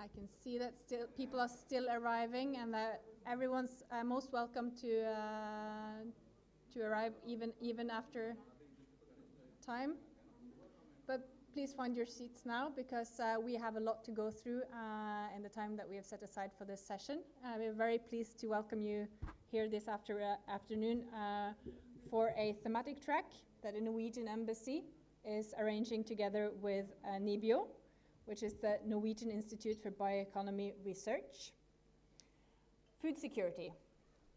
I can see that still people are still arriving, and that everyone's most welcome to arrive even after time. But please find your seats now, because we have a lot to go through in the time that we have set aside for this session. We're very pleased to welcome you here this afternoon for a thematic track that the Norwegian Embassy is arranging together with NIBIO, which is the Norwegian Institute for Bioeconomy Research. Food security,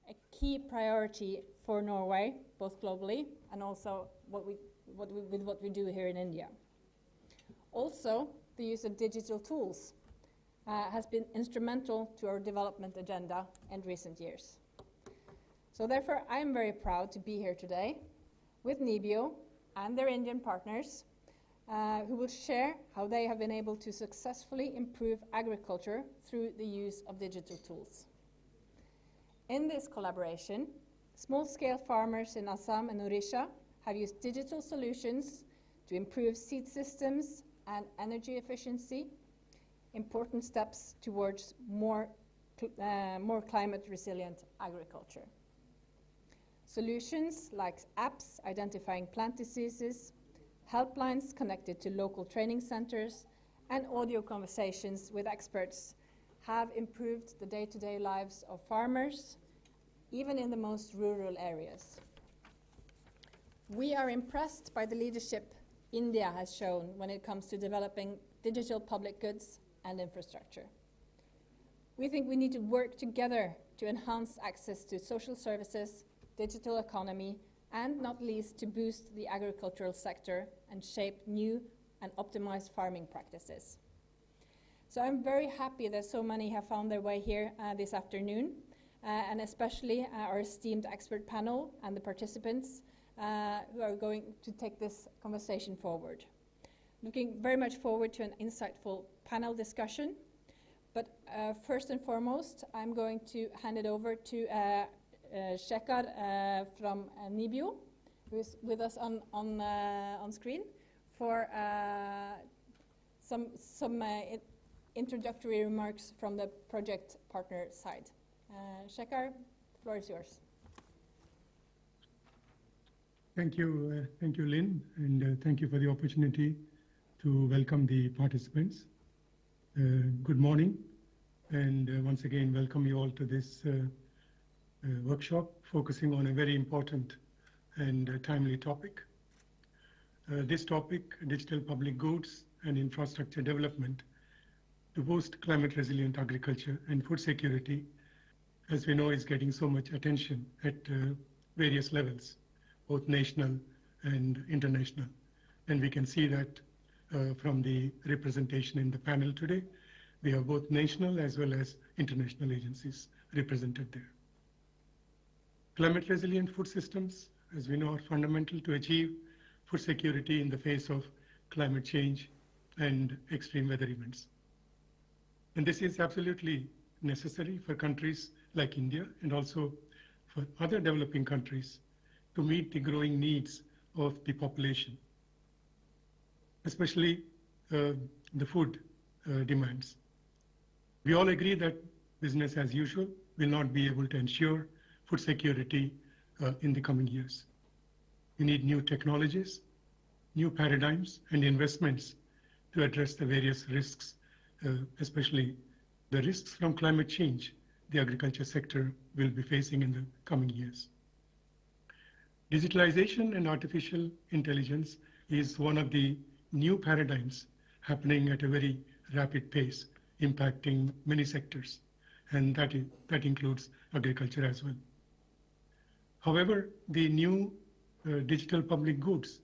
a key priority for Norway, both globally and also with what we do here in India. Also, the use of digital tools has been instrumental to our development agenda in recent years. So therefore, I am very proud to be here today with NIBIO and their Indian partners, who will share how they have been able to successfully improve agriculture through the use of digital tools. In this collaboration, small-scale farmers in Assam and Odisha have used digital solutions to improve seed systems and energy efficiency, important steps towards more climate-resilient agriculture. Solutions like apps identifying plant diseases, helplines connected to local training centers, and audio conversations with experts have improved the day-to-day lives of farmers, even in the most rural areas. We are impressed by the leadership India has shown when it comes to developing digital public goods and infrastructure. We think we need to work together to enhance access to social services, digital economy, and not least to boost the agricultural sector and shape new and optimized farming practices. So I'm very happy that so many have found their way here this afternoon, and especially our esteemed expert panel and the participants who are going to take this conversation forward. Looking very much forward to an insightful panel discussion. But first and foremost, I'm going to hand it over to Sekhar from NIBIO, who is with us on screen, for some introductory remarks from the project partner side. Sekhar, the floor is yours. Thank you, Linn, and thank you for the opportunity to welcome the participants. Good morning, and once again welcome you all to this workshop focusing on a very important and timely topic. This topic, digital public goods and infrastructure development to boost climate resilient agriculture and food security, as we know, is getting so much attention at various levels, both national and international. And we can see that from the representation in the panel today. We have both national as well as international agencies represented there. Climate resilient food systems, as we know, are fundamental to achieve food security in the face of climate change and extreme weather events. And this is absolutely necessary for countries like India and also for other developing countries to meet the growing needs of the population, especially the food demands. We all agree that business as usual will not be able to ensure food security in the coming years. We need new technologies, new paradigms, and investments to address the various risks, especially the risks from climate change the agriculture sector will be facing in the coming years. Digitalization and artificial intelligence is one of the new paradigms happening at a very rapid pace, impacting many sectors, and that includes agriculture as well. However, the new digital public goods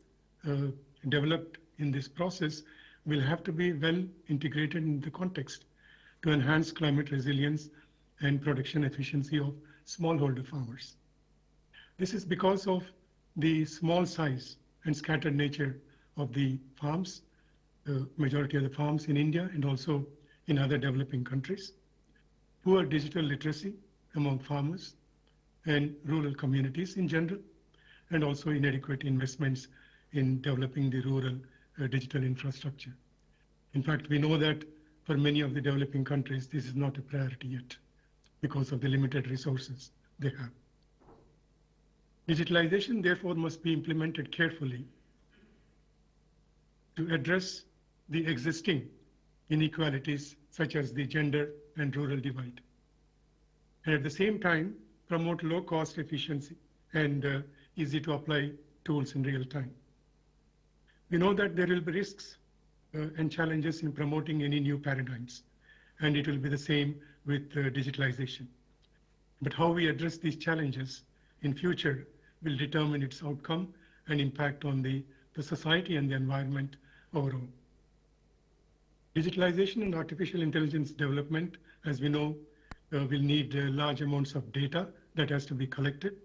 developed in this process will have to be well integrated in the context to enhance climate resilience and production efficiency of smallholder farmers. This is because of the small size and scattered nature of the farms, the majority of the farms in India and also in other developing countries, poor digital literacy among farmers and rural communities in general, and also inadequate investments in developing the rural digital infrastructure. In fact, we know that for many of the developing countries, this is not a priority yet because of the limited resources they have. Digitalization, therefore, must be implemented carefully to address the existing inequalities such as the gender and rural divide. And at the same time, promote low cost efficiency and easy to apply tools in real time. We know that there will be risks and challenges in promoting any new paradigms, and it will be the same with digitalization. But how we address these challenges in future will determine its outcome and impact on the society and the environment overall. Digitalization and artificial intelligence development, as we know, will need large amounts of data that has to be collected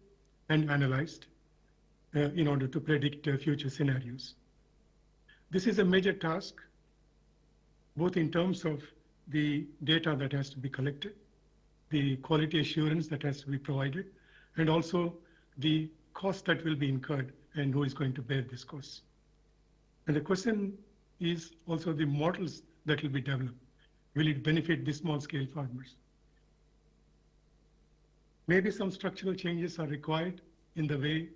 and analyzed in order to predict future scenarios. This is a major task, both in terms of the data that has to be collected, the quality assurance that has to be provided, and also the cost that will be incurred and who is going to bear this cost. And the question is also the models that will be developed. Will it benefit the small-scale farmers? Maybe some structural changes are required in the way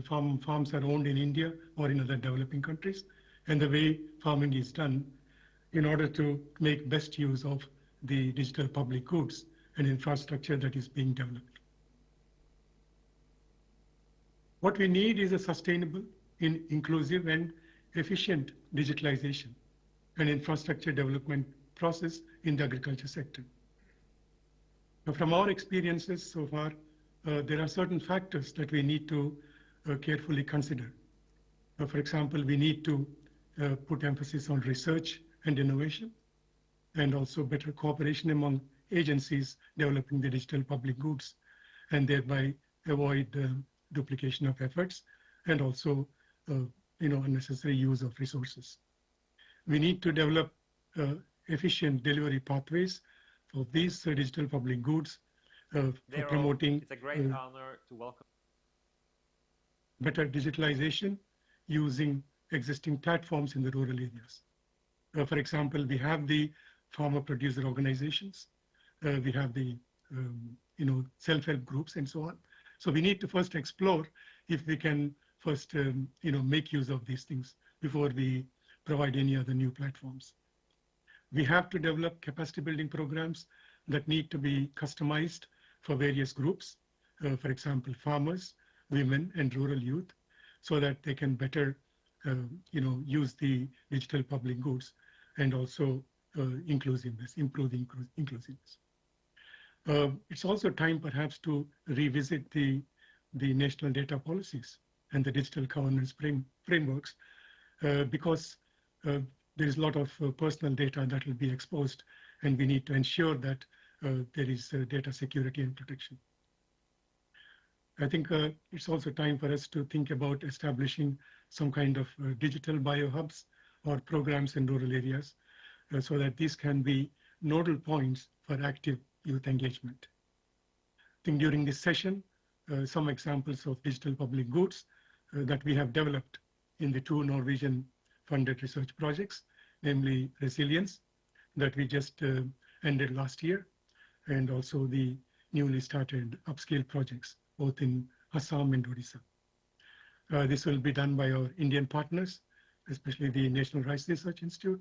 farms are owned in India or in other developing countries, and the way farming is done in order to make best use of the digital public goods and infrastructure that is being developed. What we need is a sustainable, inclusive, and efficient digitalization and infrastructure development process in the agriculture sector. Now, from our experiences so far, there are certain factors that we need to carefully consider. For example, we need to put emphasis on research and innovation, and also better cooperation among agencies developing the digital public goods, and thereby avoid duplication of efforts and also unnecessary use of resources. We need to develop efficient delivery pathways of these digital public goods for promoting it's a great honor to welcome better digitalization using existing platforms in the rural areas. For example, we have the farmer producer organizations, we have the self-help groups and so on. So we need to first explore if we can first make use of these things before we provide any other new platforms. We have to develop capacity building programs that need to be customized for various groups, for example, farmers, women, and rural youth, so that they can better use the digital public goods and also inclusiveness, improve inclusiveness. It's also time perhaps to revisit the national data policies and the digital governance frameworks because there is a lot of personal data that will be exposed, and we need to ensure that there is data security and protection. I think it's also time for us to think about establishing some kind of digital biohubs or programs in rural areas so that these can be nodal points for active youth engagement. I think during this session, some examples of digital public goods that we have developed in the 2 Norwegian funded research projects, namely Resilience, that we just ended last year, and also the newly started upscale projects, both in Assam and Odisha. This will be done by our Indian partners, especially the National Rice Research Institute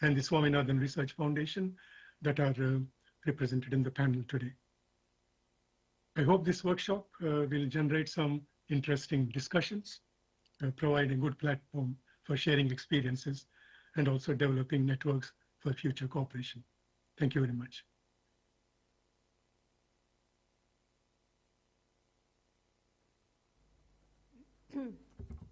and the Swaminathan Research Foundation that are represented in the panel today. I hope this workshop will generate some interesting discussions, provide a good platform for sharing experiences, and also developing networks for future cooperation. Thank you very much.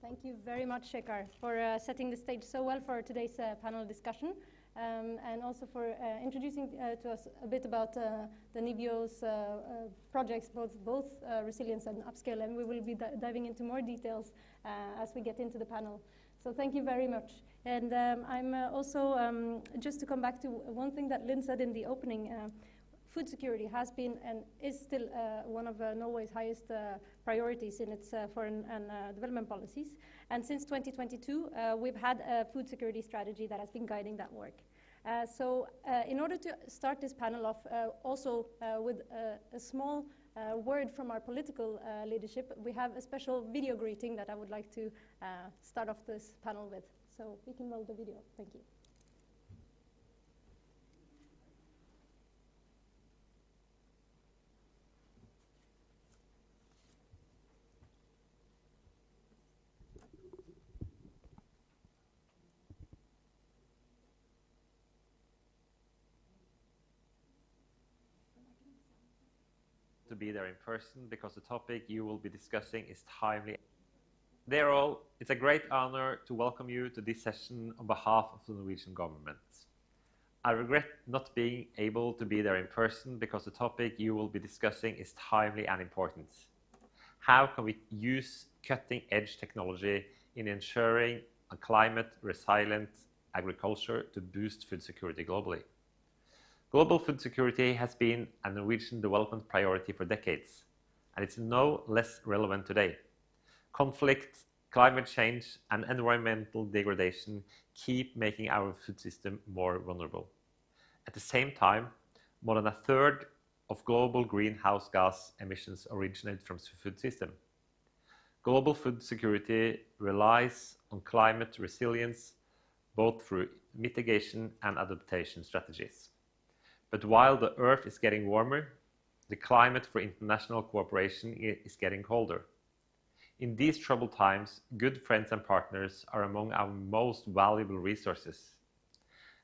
Thank you very much, Sekhar, for setting the stage so well for today's panel discussion, and also for introducing to us a bit about the NIBIO's projects, both Resilience and Upscale, and we will be diving into more details as we get into the panel. So thank you very much. And I'm also, just to come back to one thing that Linn said in the opening, food security has been and is still one of Norway's highest priorities in its foreign and development policies. And since 2022, we've had a food security strategy that has been guiding that work. In order to start this panel off, also with a small word from our political leadership, we have a special video greeting that I would like to start off this panel with. So we can roll the video. Thank you. To be there in person because the topic you will be discussing is timely. Dear all, it's a great honor to welcome you to this session on behalf of the Norwegian government. I regret not being able to be there in person because the topic you will be discussing is timely and important. How can we use cutting-edge technology in ensuring a climate-resilient agriculture to boost food security globally? Global food security has been a Norwegian development priority for decades, and it's no less relevant today. Conflict, climate change, and environmental degradation keep making our food system more vulnerable. At the same time, more than a third of global greenhouse gas emissions originate from the food system. Global food security relies on climate resilience, both through mitigation and adaptation strategies. But while the Earth is getting warmer, the climate for international cooperation is getting colder. In these troubled times, good friends and partners are among our most valuable resources.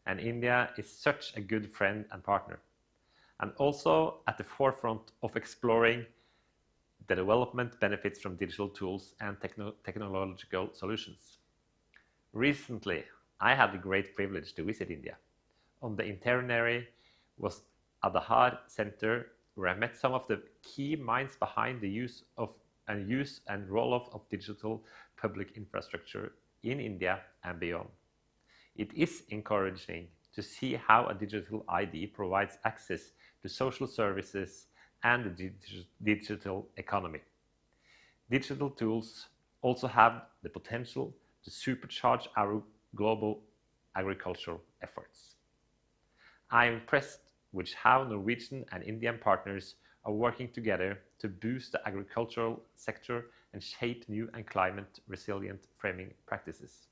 And India is such a good friend and partner, and also at the forefront of exploring the development benefits from digital tools and technological solutions. Recently, I had the great privilege to visit India. On the itinerary was Adhar Center, where I met some of the key minds behind the use and roll-off of digital public infrastructure in India and beyond. It is encouraging to see how a digital ID provides access to social services and the digital economy. Digital tools also have the potential to supercharge our global agricultural efforts. I am impressed with how Norwegian and Indian partners are working together to boost the agricultural sector and shape new and climate-resilient framing practices.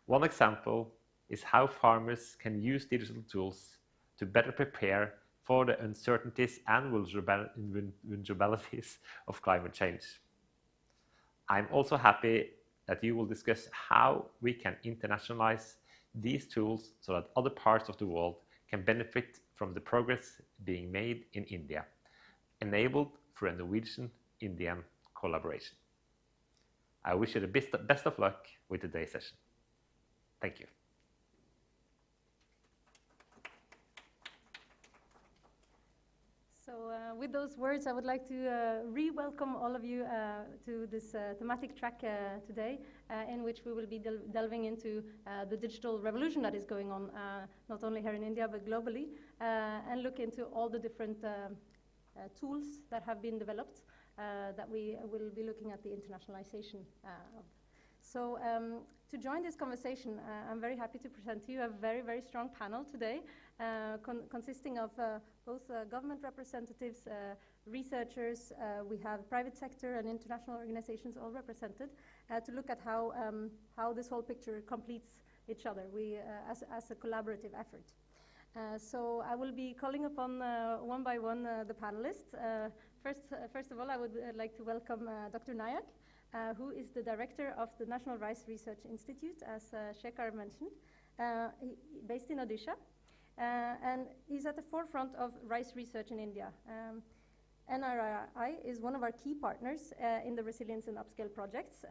One example is how farmers can use digital tools to better prepare for the uncertainties and vulnerabilities of climate change. I'm also happy that you will discuss how we can internationalize these tools so that other parts of the world can benefit from the progress being made in India, enabled through a Norwegian-Indian collaboration. I wish you the best of luck with today's session. Thank you. So with those words, I would like to re-welcome all of you to this thematic track today, in which we will be delving into the digital revolution that is going on, not only here in India, but globally, and look into all the different tools that have been developed that we will be looking at the internationalization of. So to join this conversation, I'm very happy to present to you a very, very strong panel today, consisting of both government representatives, researchers, we have private sector and international organizations all represented, to look at how this whole picture completes each other as a collaborative effort. So I will be calling upon one by one the panelists. First of all, I would like to welcome Dr. Nayak, who is the director of the National Rice Research Institute, as Sekhar mentioned, based in Odisha. And he's at the forefront of rice research in India. NRI is one of our key partners in the Resilience and Upscale projects.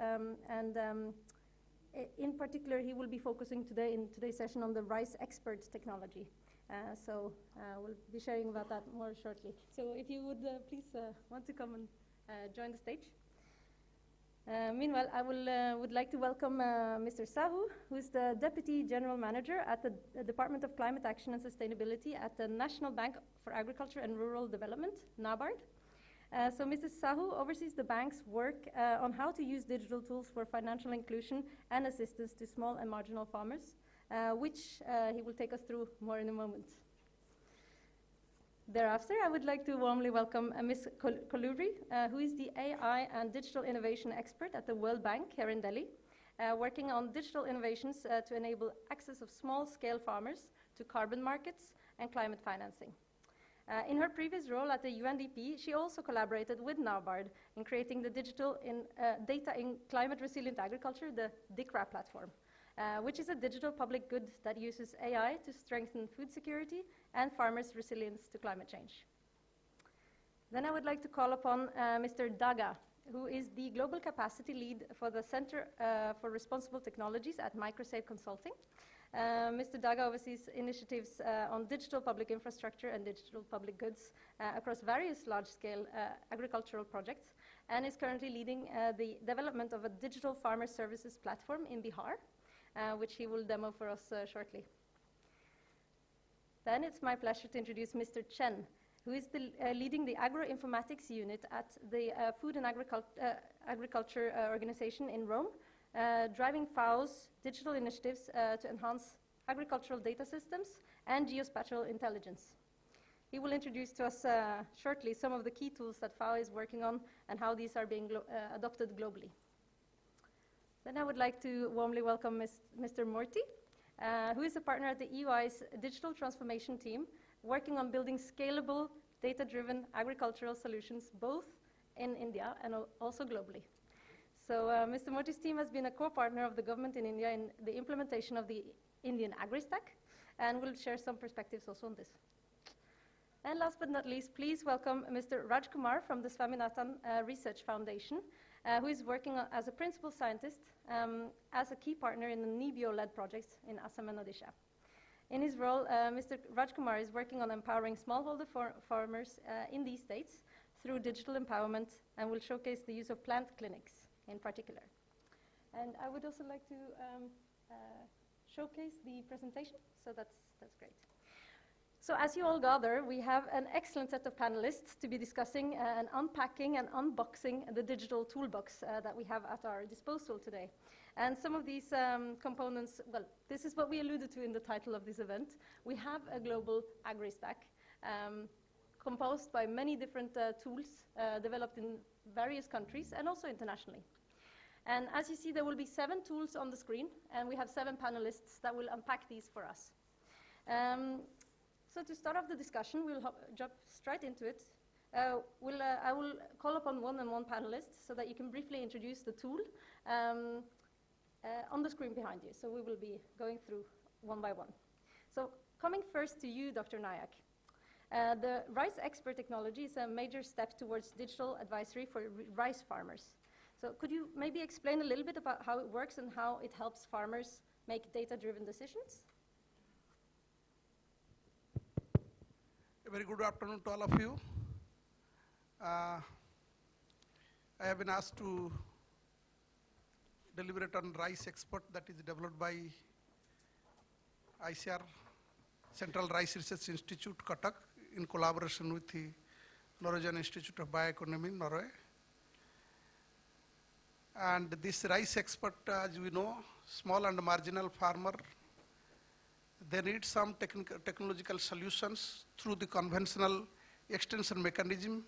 In particular, he will be focusing today in today's session on the rice expert technology. So we'll be sharing about that more shortly. So if you would please want to come and join the stage. Meanwhile, I would like to welcome Mr. Sahoo, who is the Deputy General Manager at the Department of Climate Action and Sustainability at the National Bank for Agriculture and Rural Development, NABARD. So Mr. Sahoo oversees the bank's work on how to use digital tools for financial inclusion and assistance to small and marginal farmers, which he will take us through more in a moment. Thereafter, I would like to warmly welcome Ms. Koluri, who is the AI and digital innovation expert at the World Bank here in Delhi, working on digital innovations to enable access of small-scale farmers to carbon markets and climate financing. In her previous role at the UNDP, she also collaborated with NABARD in creating the digital data in climate resilient agriculture, the DICRA platform, which is a digital public good that uses AI to strengthen food security and farmers' resilience to climate change. Then I would like to call upon Mr. Daga, who is the Global Capacity Lead for the Center for Responsible Technologies at MicroSave Consulting. Mr. Daga oversees initiatives on digital public infrastructure and digital public goods across various large-scale agricultural projects, and is currently leading the development of a digital farmer services platform in Bihar, which he will demo for us shortly. Then it's my pleasure to introduce Mr. Chen, who is leading the Agro-Informatics unit at the Food and Agriculture Organization in Rome, driving FAO's digital initiatives to enhance agricultural data systems and geospatial intelligence. He will introduce to us shortly some of the key tools that FAO is working on and how these are being adopted globally. Then I would like to warmly welcome Mr. Morty, who is a partner at the EUI's digital transformation team, working on building scalable, data-driven agricultural solutions both in India and also globally. So Mr. Morty's team has been a co-partner of the government in India in the implementation of the Indian AgriStack, and will share some perspectives also on this. And last but not least, please welcome Mr. Rajkumar from the Swaminathan Research Foundation, who is working as a principal scientist as a key partner in the NIBIO-led projects in Assam and Odisha. In his role, Mr. Rajkumar is working on empowering smallholder farmers in these states through digital empowerment, and will showcase the use of plant clinics in particular. And I would also like to showcase the presentation, so that's great. So as you all gather, we have an excellent set of panelists to be discussing and unpacking and unboxing the digital toolbox that we have at our disposal today. And some of these components, well, this is what we alluded to in the title of this event. We have a global AgriStack composed by many different tools developed in various countries and also internationally. And as you see, there will be 7 tools on the screen, and we have 7 panelists that will unpack these for us. So to start off the discussion, we'll jump straight into it. I will call upon one panelist so that you can briefly introduce the tool on the screen behind you. So we will be going through one by one. So coming first to you, Dr. Nayak. The rice expert technology is a major step towards digital advisory for rice farmers. So could you maybe explain a little bit about how it works and how it helps farmers make data-driven decisions? A very good afternoon to all of you. I have been asked to deliberate on rice expert that is developed by ICAR, Central Rice Research Institute, Cuttack, in collaboration with the Norwegian Institute of Bioeconomy, Norway. And this rice expert, as we know, small and marginal farmer, they need some technological solutions through the conventional extension mechanism.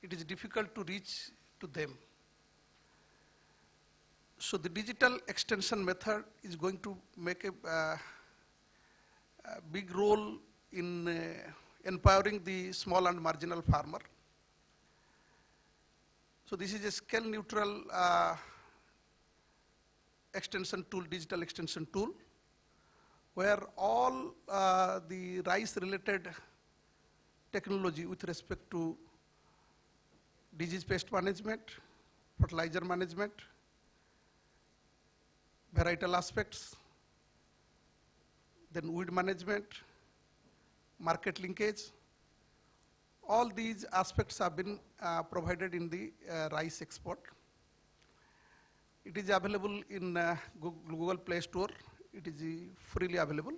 It is difficult to reach to them. So the digital extension method is going to make a big role in empowering the small and marginal farmer. So this is a scale neutral extension tool, digital extension tool, where all the rice related technology with respect to disease pest management, fertilizer management, varietal aspects, then weed management, market linkage, all these aspects have been provided in the rice export. It is available in Google Play Store. It is freely available.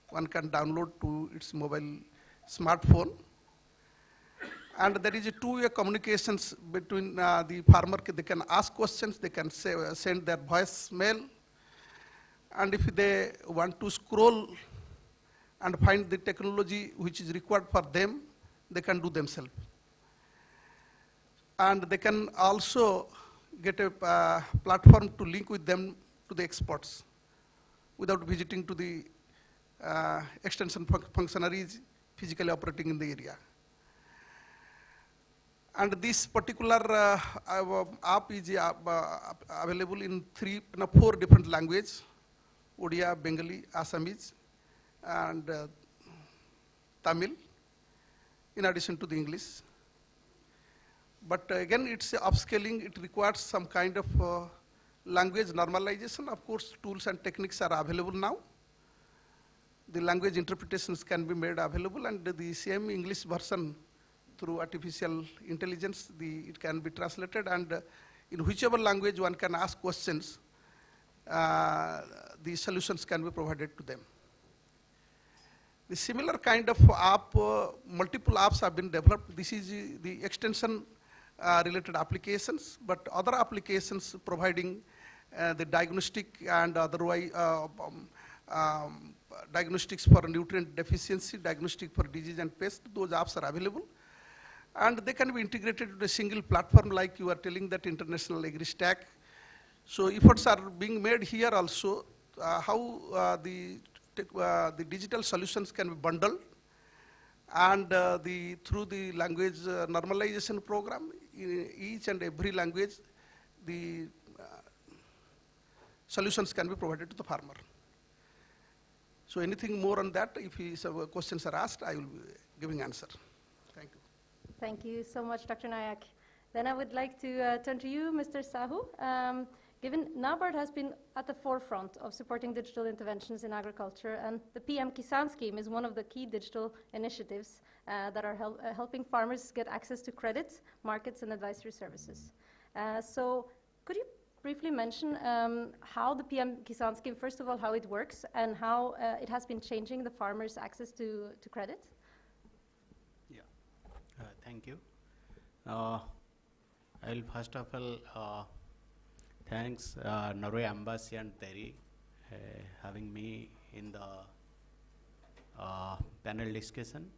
One can download to its mobile smartphone. And there is a two-way communications between the farmer. They can ask questions, they can send their voice mail, And if they want to scroll and find the technology which is required for them, they can do themselves. And they can also get a platform to link with them to the experts without visiting to the extension functionaries physically operating in the area. And this particular app is available in 4 different languages: Udaya, Bengali, Assamese, and Tamil, in addition to the English. But again, it's upscaling. It requires some kind of language normalization. Of course, tools and techniques are available now. The language interpretations can be made available, and the same English version through artificial intelligence, it can be translated, and in whichever language one can ask questions, the solutions can be provided to them. The similar kind of app, multiple apps have been developed. This is the extension related applications, but other applications providing the diagnostic and otherwise diagnostics for nutrient deficiency, diagnostic for disease and pest, those apps are available. And they can be integrated to a single platform, like you are telling that international AgriStack. So efforts are being made here also, how the digital solutions can be bundled, and through the language normalization program, in each and every language, the solutions can be provided to the farmer. So anything more on that, if questions are asked, I will be giving answer. Thank you. Thank you so much, Dr. Nayak. Then I would like to turn to you, Mr. Sahoo. Given NABARD has been at the forefront of supporting digital interventions in agriculture, and the PM Kisan scheme is one of the key digital initiatives that are helping farmers get access to credit, markets, and advisory services. So could you briefly mention how the PM Kisan scheme, first of all, how it works, and how it has been changing the farmers' access to credit? Yeah, thank you. I will first of all thanks Norway Embassy and Terry having me in the panel discussion.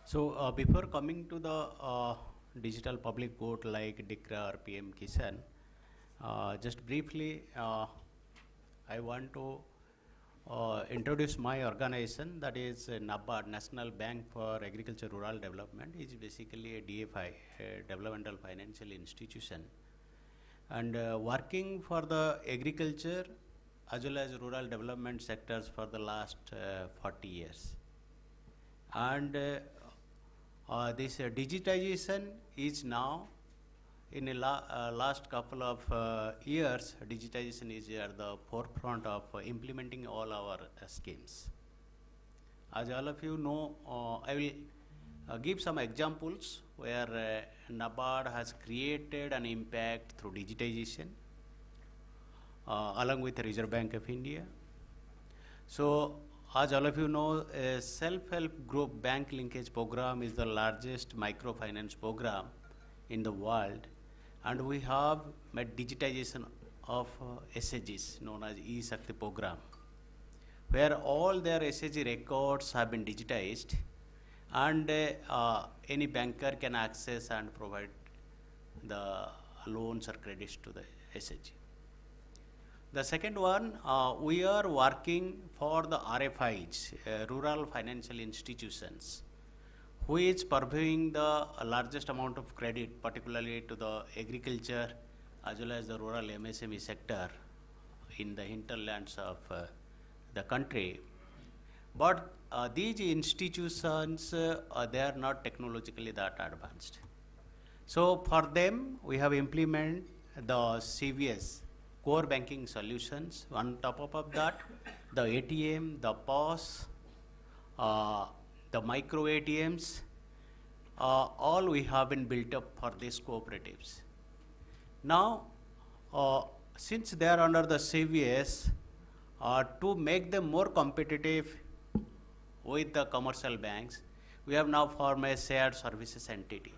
So before coming to the digital public good like DICRA or PM Kisan, just briefly I want to introduce my organization, that is NABARD, National Bank for Agriculture Rural Development. It's basically a DFI, a developmental financial institution, and working for the agriculture as well as rural development sectors for the last 40 years. And this digitization is now, in the last couple of years, digitization is at the forefront of implementing all our schemes. As all of you know, I will give some examples where NABARD has created an impact through digitization along with the Reserve Bank of India. So, as all of you know, a self-help group bank linkage program is the largest microfinance program in the world, and we have made digitization of SHGs known as E-Shakti program, where all their SHG records have been digitized, and any banker can access and provide the loans or credits to the SHG. The second one, we are working for the RFIs, rural financial institutions, who is purveying the largest amount of credit, particularly to the agriculture as well as the rural MSME sector in the hinterlands of the country. But these institutions, they are not technologically that advanced. So for them, we have implemented the CVS, core banking solutions. On top of that, the ATM, the POS, the micro ATMs, all we have been built up for these cooperatives. Now, since they are under the CVS, to make them more competitive with the commercial banks, we have now formed a shared services entity,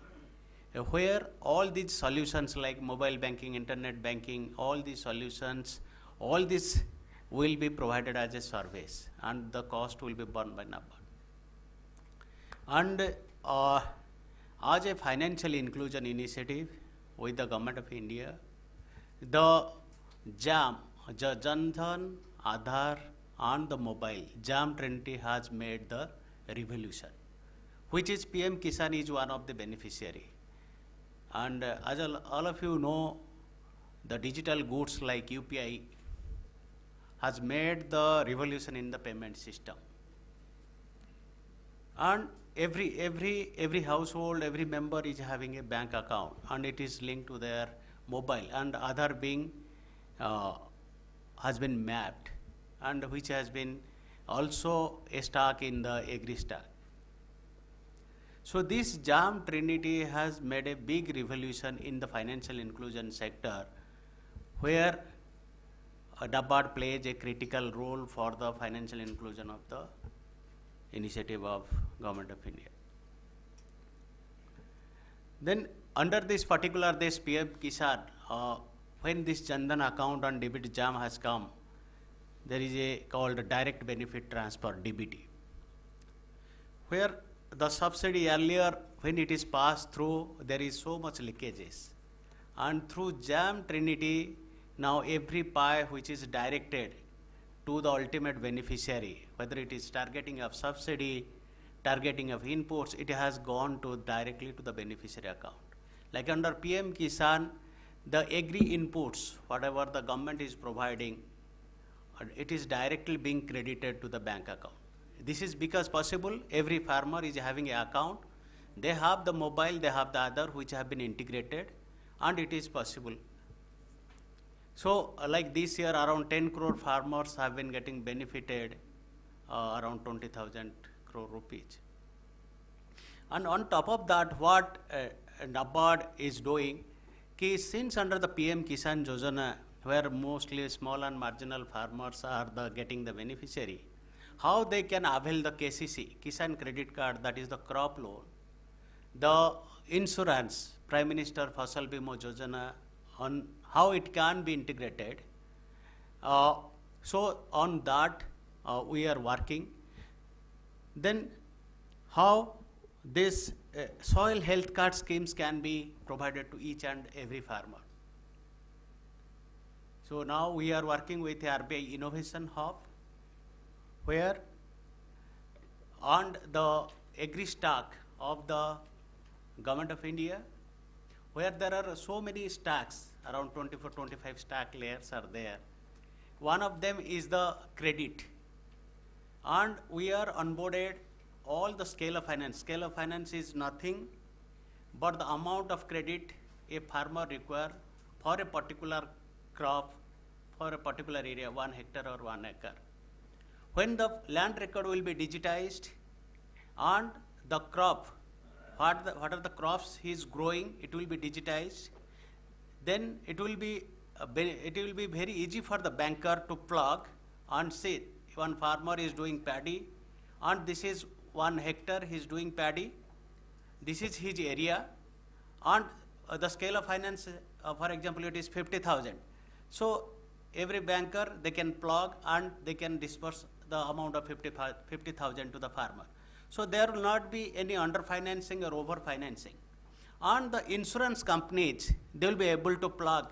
where all these solutions like mobile banking, internet banking, all these solutions All this will be provided as a service, and the cost will be borne by NABARD. And as a financial inclusion initiative with the Government of India, the JAM, Jan Dhan, Aadhaar, and the mobile, JAM Trinity has made the revolution, which is PM Kisan is one of the beneficiary. And as all of you know, the digital goods like UPI has made the revolution in the payment system. And every household, every member is having a bank account, and it is linked to their mobile, and Aadhaar being has been mapped, and which has been also a stack in the AgriStack. So this JAM Trinity has made a big revolution in the financial inclusion sector, where NABARD plays a critical role for the financial inclusion of the initiative of Government of India. Then under this particular PM Kisan, when this Jan Dhan account and debit JAM has come, there is a called direct benefit transfer, DBT, where the subsidy earlier, when it is passed through, there is so much leakages. And through JAM Trinity, now every pie which is directed to the ultimate beneficiary, whether it is targeting of subsidy, targeting of inputs, it has gone to directly to the beneficiary account. Like under PM Kisan, the agri inputs, whatever the government is providing, it is directly being credited to the bank account. This is because possible, every farmer is having an account, they have the mobile, they have the other which have been integrated, and it is possible. So like this year, around 10 crore farmers have been getting benefited, around 20,000 crore rupees. And on top of that, what NABARD is doing, since under the PM Kisan Yojana, where mostly small and marginal farmers are getting the beneficiary, how they can avail the KCC, Kisan Credit Card, that is the crop loan, the insurance, Prime Minister Fasal Bima Yojana, on how it can be integrated. So on that we are working. Then how this soil health card schemes can be provided to each and every farmer. So now we are working with the RBI Innovation Hub, where on the AgriStack of the Government of India, where there are so many stacks, around 24-25 stack layers are there. One of them is the credit. And we are onboarded all the scale of finance. Scale of finance is nothing but the amount of credit a farmer requires for a particular crop, for a particular area, 1 hectare or 1 acre. When the land record will be digitized and the crop, what are the crops he is growing, it will be digitized, then it will be very easy for the banker to plug and say, one farmer is doing paddy, and this is 1 hectare he is doing paddy, this is his area, and the scale of finance, for example, it is 50,000. So every banker, they can plug and they can disperse the amount of 50,000 to the farmer. So there will not be any under-financing or over-financing. And the insurance companies, they will be able to plug,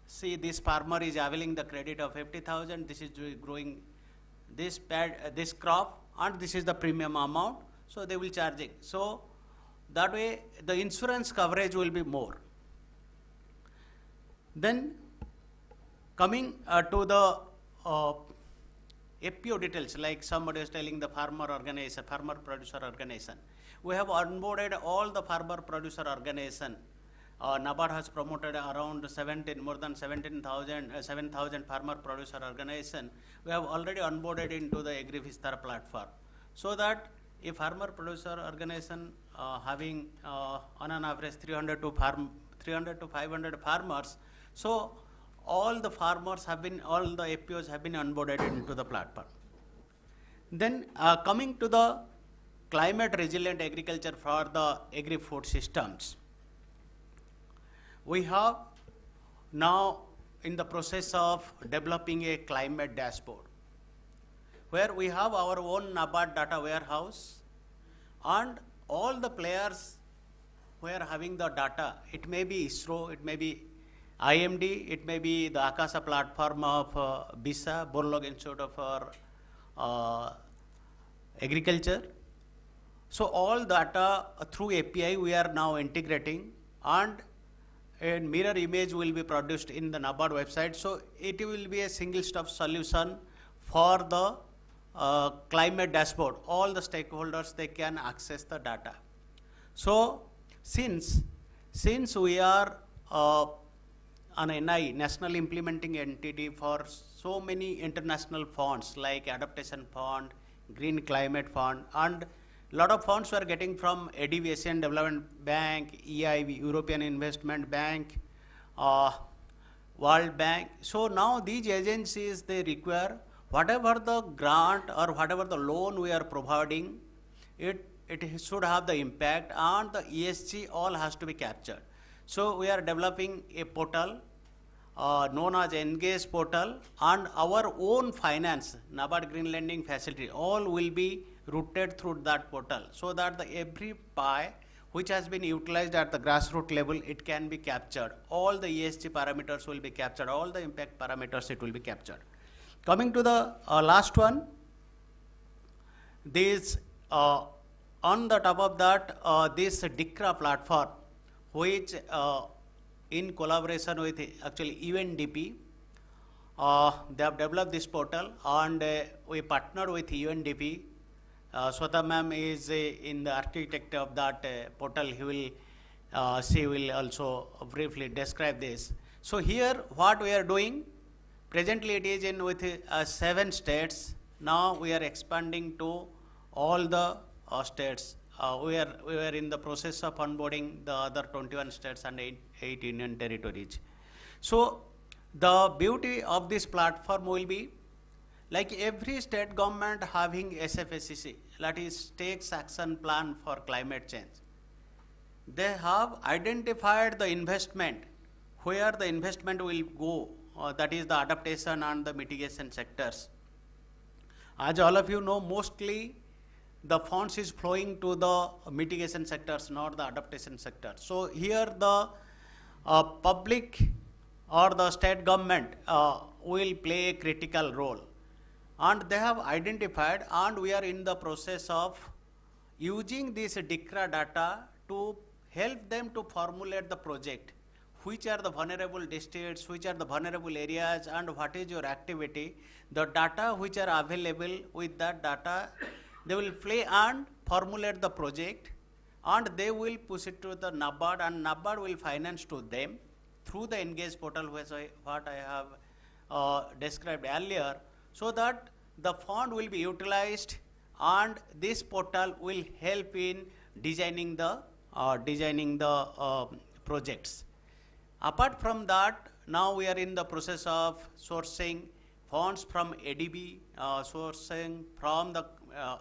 see, this farmer is availing the credit of 50,000, this is growing this crop, and this is the premium amount, so they will charge it. So that way the insurance coverage will be more. Then coming to the FPO details, like somebody is telling the farmer organization, farmer producer organization. We have onboarded all the farmer producer organization. NABARD has promoted around more than 7,000 farmer producer organization. We have already onboarded into the AgriVistar platform, so that a farmer producer organization having on an average 300 to 500 farmers. So all the farmers have been, all the FPOs have been onboarded into the platform. Then coming to the climate resilient agriculture for the agri-food systems. We have now in the process of developing a climate dashboard, where we have our own NABARD data warehouse, and all the players who are having the data, it may be ISRO, it may be IMD, it may be the Akasa platform of BISA, Borlaug Institute of Agriculture. So all data through API we are now integrating, and a mirror image will be produced in the NABARD website. So it will be a single stop solution for the climate dashboard. All the stakeholders, they can access the data. So since we are an NI, National Implementing Entity, for so many international funds like Adaptation Fund, Green Climate Fund, and a lot of funds we are getting from ADB, Asian Development Bank, EIB, European Investment Bank, World Bank. So now these agencies, they require whatever the grant or whatever the loan we are providing, it should have the impact, and the ESG all has to be captured. So we are developing a portal known as Engage portal, and our own finance, NABARD Green Lending Facility, all will be routed through that portal, so that the every pie which has been utilized at the grassroots level, it can be captured. All the ESG parameters will be captured, all the impact parameters, it will be captured. Coming to the last one, this on the top of that, this DICRA platform, which in collaboration with actually UNDP, they have developed this portal, and we partnered with UNDP. Swata ma'am is in the architect of that portal. She will also briefly describe this. So here, what we are doing, presently it is in with 7 states. Now we are expanding to all the states. We are in the process of onboarding the other 21 states and 8 union territories. So the beauty of this platform will be, like every state government having SFSCC, that is States Action Plan for Climate Change. They have identified the investment, where the investment will go, that is the adaptation and the mitigation sectors. As all of you know, mostly the funds is flowing to the mitigation sectors, not the adaptation sector. So here the public or the state government will play a critical role. And they have identified, and we are in the process of using this DICRA data to help them to formulate the project. Which are the vulnerable districts, which are the vulnerable areas, and what is your activity. The data which are available, with that data, they will play and formulate the project, and they will push it to the NABARD, and NABARD will finance to them through the Engage portal, what I have described earlier, so that the fund will be utilized, and this portal will help in designing the projects. Apart from that, now we are in the process of sourcing funds from ADB, sourcing from the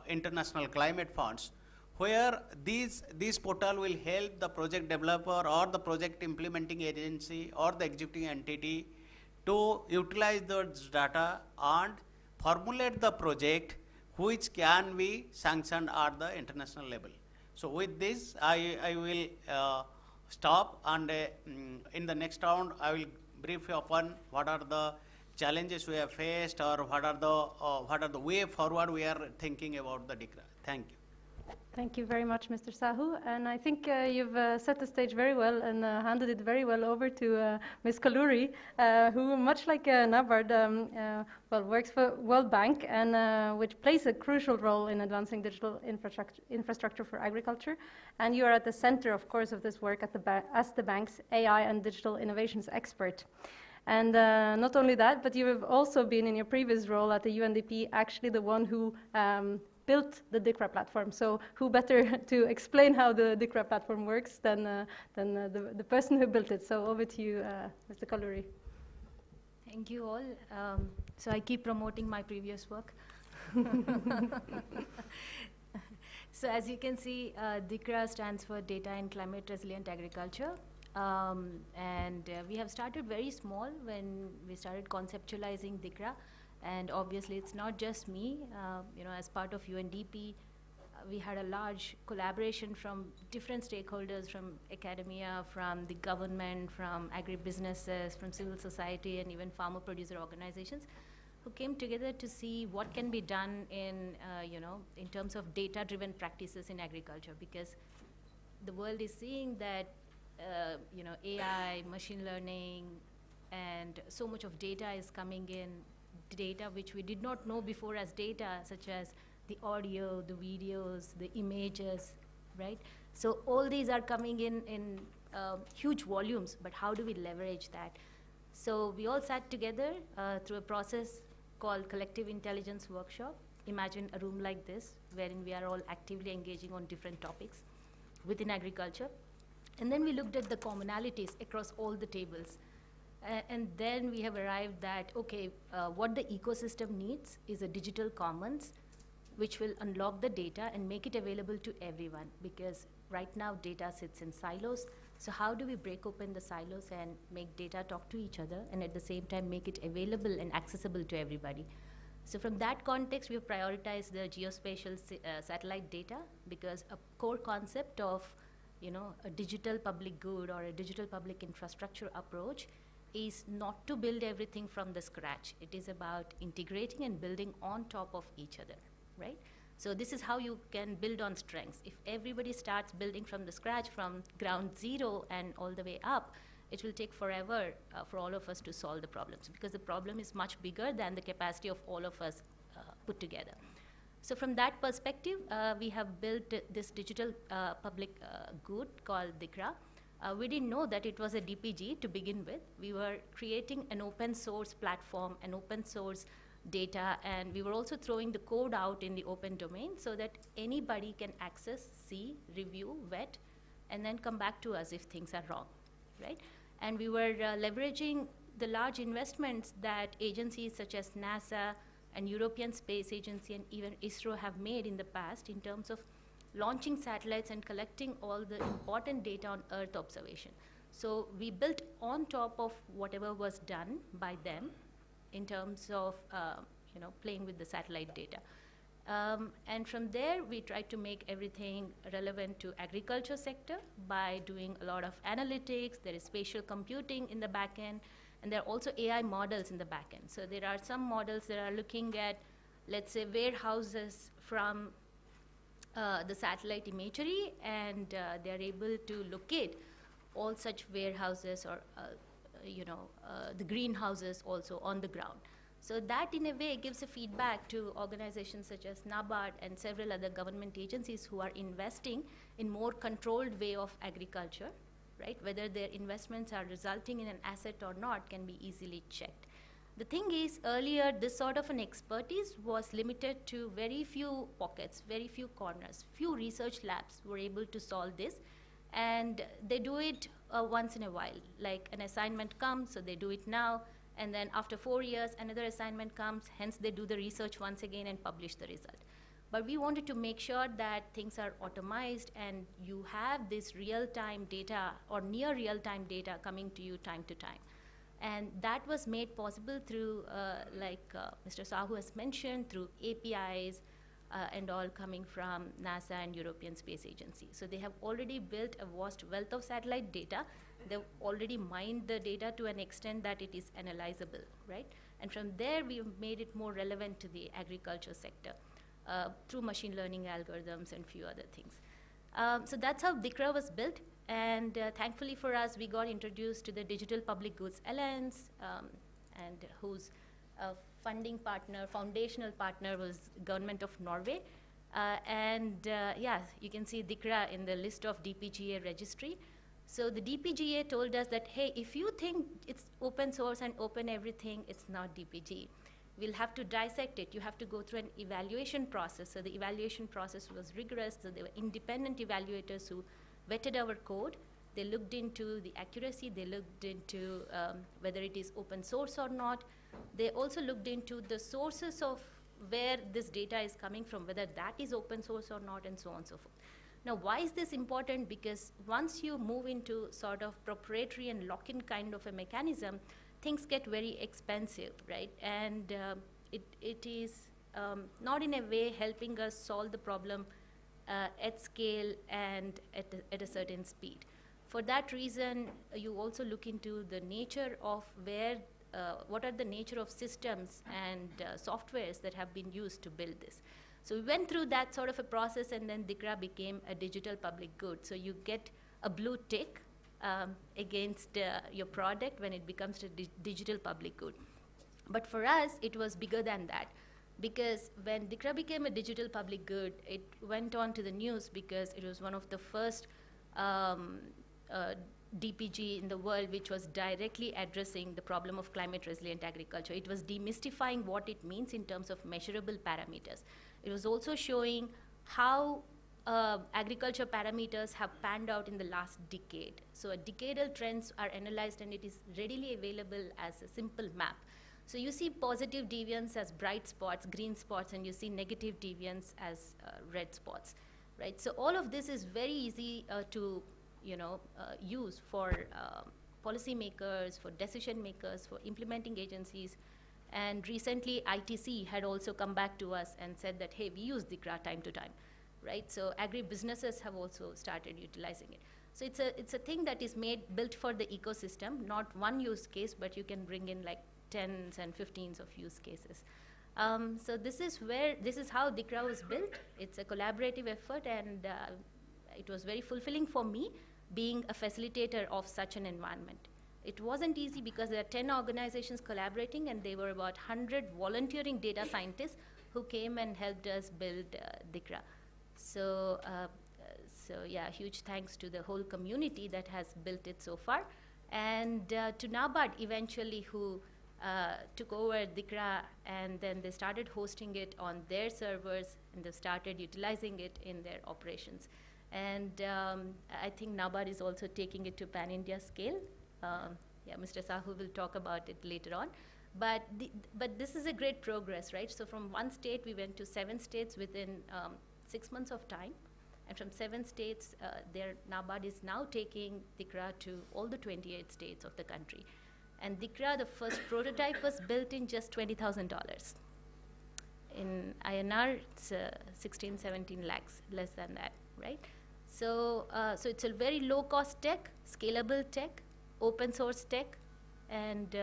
international climate funds, where this portal will help the project developer or the project implementing agency or the executing entity to utilize those data and formulate the project which can be sanctioned at the international level. So with this, I will stop, and in the next round, I will brief you upon what are the challenges we have faced, or what are the way forward we are thinking about the DICRA. Thank you. Thank you very much, Mr. Sahoo. And I think you've set the stage very well and handed it very well over to Ms. Kalluri, who, much like NABARD, works for World Bank, and which plays a crucial role in advancing digital infrastructure for agriculture. And you are at the center, of course, of this work as the bank's AI and digital innovations expert. And not only that, but you have also been, in your previous role at the UNDP, actually the one who built the DICRA platform. So who better to explain how the DICRA platform works than the person who built it. So over to you, Mr. Kalluri. Thank you all. So I keep promoting my previous work. So as you can see, DICRA stands for Data and Climate Resilient Agriculture. We have started very small when we started conceptualizing DICRA. And obviously, it's not just me. As part of UNDP, we had a large collaboration from different stakeholders, from academia, from the government, from agribusinesses, from civil society, and even farmer producer organizations, who came together to see what can be done in terms of data-driven practices in agriculture, because the world is seeing that AI, machine learning, and so much of data is coming in, data which we did not know before as data, such as the audio, the videos, the images, right? So all these are coming in huge volumes, but how do we leverage that? So we all sat together through a process called Collective Intelligence Workshop. Imagine a room like this, wherein we are all actively engaging on different topics within agriculture. And then we looked at the commonalities across all the tables. And then we have arrived that, okay, what the ecosystem needs is a digital commons, which will unlock the data and make it available to everyone, because right now data sits in silos. So how do we break open the silos and make data talk to each other, and at the same time make it available and accessible to everybody? So from that context, we have prioritized the geospatial satellite data, because a core concept of a digital public good or a digital public infrastructure approach is not to build everything from the scratch. It is about integrating and building on top of each other, right? So this is how you can build on strengths. If everybody starts building from the scratch, from ground zero and all the way up, it will take forever for all of us to solve the problems, because the problem is much bigger than the capacity of all of us put together. So from that perspective, we have built this digital public good called DICRA. We didn't know that it was a DPG to begin with. We were creating an open source platform, an open source data, and we were also throwing the code out in the open domain so that anybody can access, see, review, vet, and then come back to us if things are wrong, right? And we were leveraging the large investments that agencies such as NASA and European Space Agency and even ISRO have made in the past in terms of launching satellites and collecting all the important data on Earth observation. So we built on top of whatever was done by them in terms of playing with the satellite data. And from there, we tried to make everything relevant to agriculture sector by doing a lot of analytics. There is spatial computing in the back end, and there are also AI models in the back end. So there are some models that are looking at, let's say, warehouses from the satellite imagery, and they're able to locate all such warehouses or the greenhouses also on the ground. So that in a way gives a feedback to organizations such as NABARD and several other government agencies who are investing in more controlled way of agriculture, right? Whether their investments are resulting in an asset or not can be easily checked. The thing is, earlier, this sort of an expertise was limited to very few pockets, very few corners. Few research labs were able to solve this, and they do it once in a while. Like an assignment comes, so they do it now, and then after 4 years, another assignment comes, hence they do the research once again and publish the result. But we wanted to make sure that things are automized and you have this real-time data or near real-time data coming to you time to time. And that was made possible through, Mr. Sahoo has mentioned, through APIs and all coming from NASA and European Space Agency. So they have already built a vast wealth of satellite data. They've already mined the data to an extent that it is analyzable, right? And from there, we've made it more relevant to the agriculture sector through machine learning algorithms and few other things. So that's how DICRA was built. And thankfully for us, we got introduced to the Digital Public Goods Alliance, and whose funding partner, foundational partner was Government of Norway. Yeah, you can see DICRA in the list of DPGA registry. So the DPGA told us that, hey, if you think it's open source and open everything, it's not DPG. We'll have to dissect it. You have to go through an evaluation process. So the evaluation process was rigorous. So there were independent evaluators who vetted our code. They looked into the accuracy. They looked into whether it is open source or not. They also looked into the sources of where this data is coming from, whether that is open source or not, and so on and so forth. Now, why is this important? Because once you move into sort of proprietary and lock-in kind of a mechanism, things get very expensive, right? And it is not in a way helping us solve the problem at scale and at a certain speed. For that reason, you also look into the nature of what are the nature of systems and softwares that have been used to build this. So we went through that sort of a process, and then DICRA became a digital public good. So you get a blue tick against your product when it becomes a digital public good. But for us, it was bigger than that, because when DICRA became a digital public good, it went on to the news because it was one of the first DPG in the world which was directly addressing the problem of climate resilient agriculture. It was demystifying what it means in terms of measurable parameters. It was also showing how agriculture parameters have panned out in the last decade. So decadal trends are analyzed, and it is readily available as a simple map. So you see positive deviance as bright spots, green spots, and you see negative deviance as red spots, right? So all of this is very easy to use for policymakers, for decision makers, for implementing agencies. And recently, ITC had also come back to us and said that, hey, we use DICRA time to time, right? So agri-businesses have also started utilizing it. So it's a thing that is built for the ecosystem, not one use case, but you can bring in like 10s and 15s of use cases. So this is how DICRA was built. It's a collaborative effort, and it was very fulfilling for me being a facilitator of such an environment. It wasn't easy because there are 10 organizations collaborating, and there were about 100 volunteering data scientists who came and helped us build DICRA. So yeah, huge thanks to the whole community that has built it so far, and to NABARD eventually, who took over DICRA, and then they started hosting it on their servers, and they started utilizing it in their operations. And I think NABARD is also taking it to pan-India scale. Yeah, Mr. Sahoo will talk about it later on. But this is a great progress, right? So from 1 state, we went to 7 states within 6 months of time. And from 7 states, NABARD is now taking DICRA to all the 28 states of the country. And DICRA, the first prototype, was built in just $20,000. In INR, it's 16, 17 lakhs, less than that, right? So it's a very low-cost tech, scalable tech, open source tech, and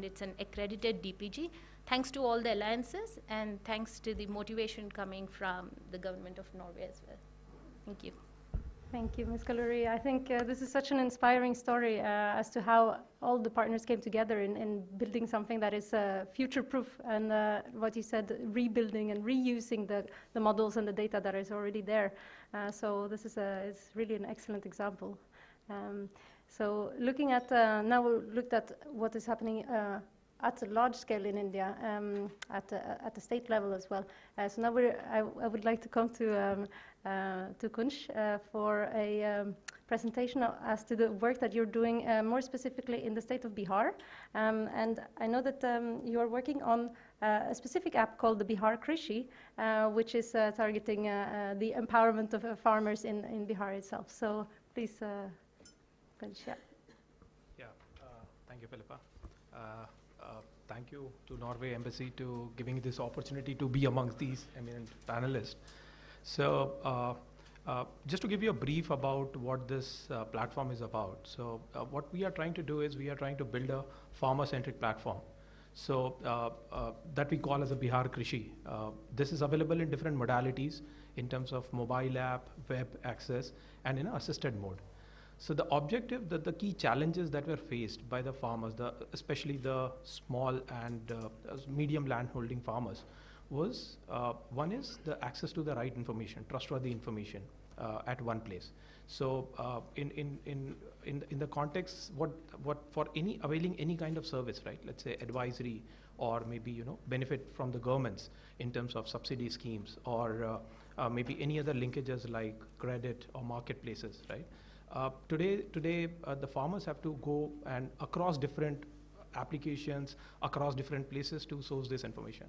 it's an accredited DPG, thanks to all the alliances and thanks to the motivation coming from the government of Norway as well. Thank you. Thank you, Ms. Kalluri. I think this is such an inspiring story as to how all the partners came together in building something that is future-proof, and what you said, rebuilding and reusing the models and the data that is already there. So this is really an excellent example. So looking at, now we looked at what is happening at a large scale in India, at the state level as well. So now I would like to come to Kunj for a presentation as to the work that you're doing more specifically in the state of Bihar. And I know that you are working on a specific app called the Bihar Krishi, which is targeting the empowerment of farmers in Bihar itself. So please, Kunj. Yeah, thank you, Filippa. Thank you to Norway Embassy to giving this opportunity to be amongst these eminent panelists. So just to give you a brief about what this platform is about. So what we are trying to do is we are trying to build a farmer-centric platform. So that we call as a Bihar Krishi. This is available in different modalities in terms of mobile app, web access, and in assisted mode. So the objective, the key challenges that were faced by the farmers, especially the small and medium landholding farmers, was one is the access to the right information, trustworthy information at one place. So in the context, what for availing any kind of service, right? Let's say advisory, or maybe benefit from the governments in terms of subsidy schemes, or maybe any other linkages like credit or marketplaces, right? Today, the farmers have to go and across different applications, across different places to source this information.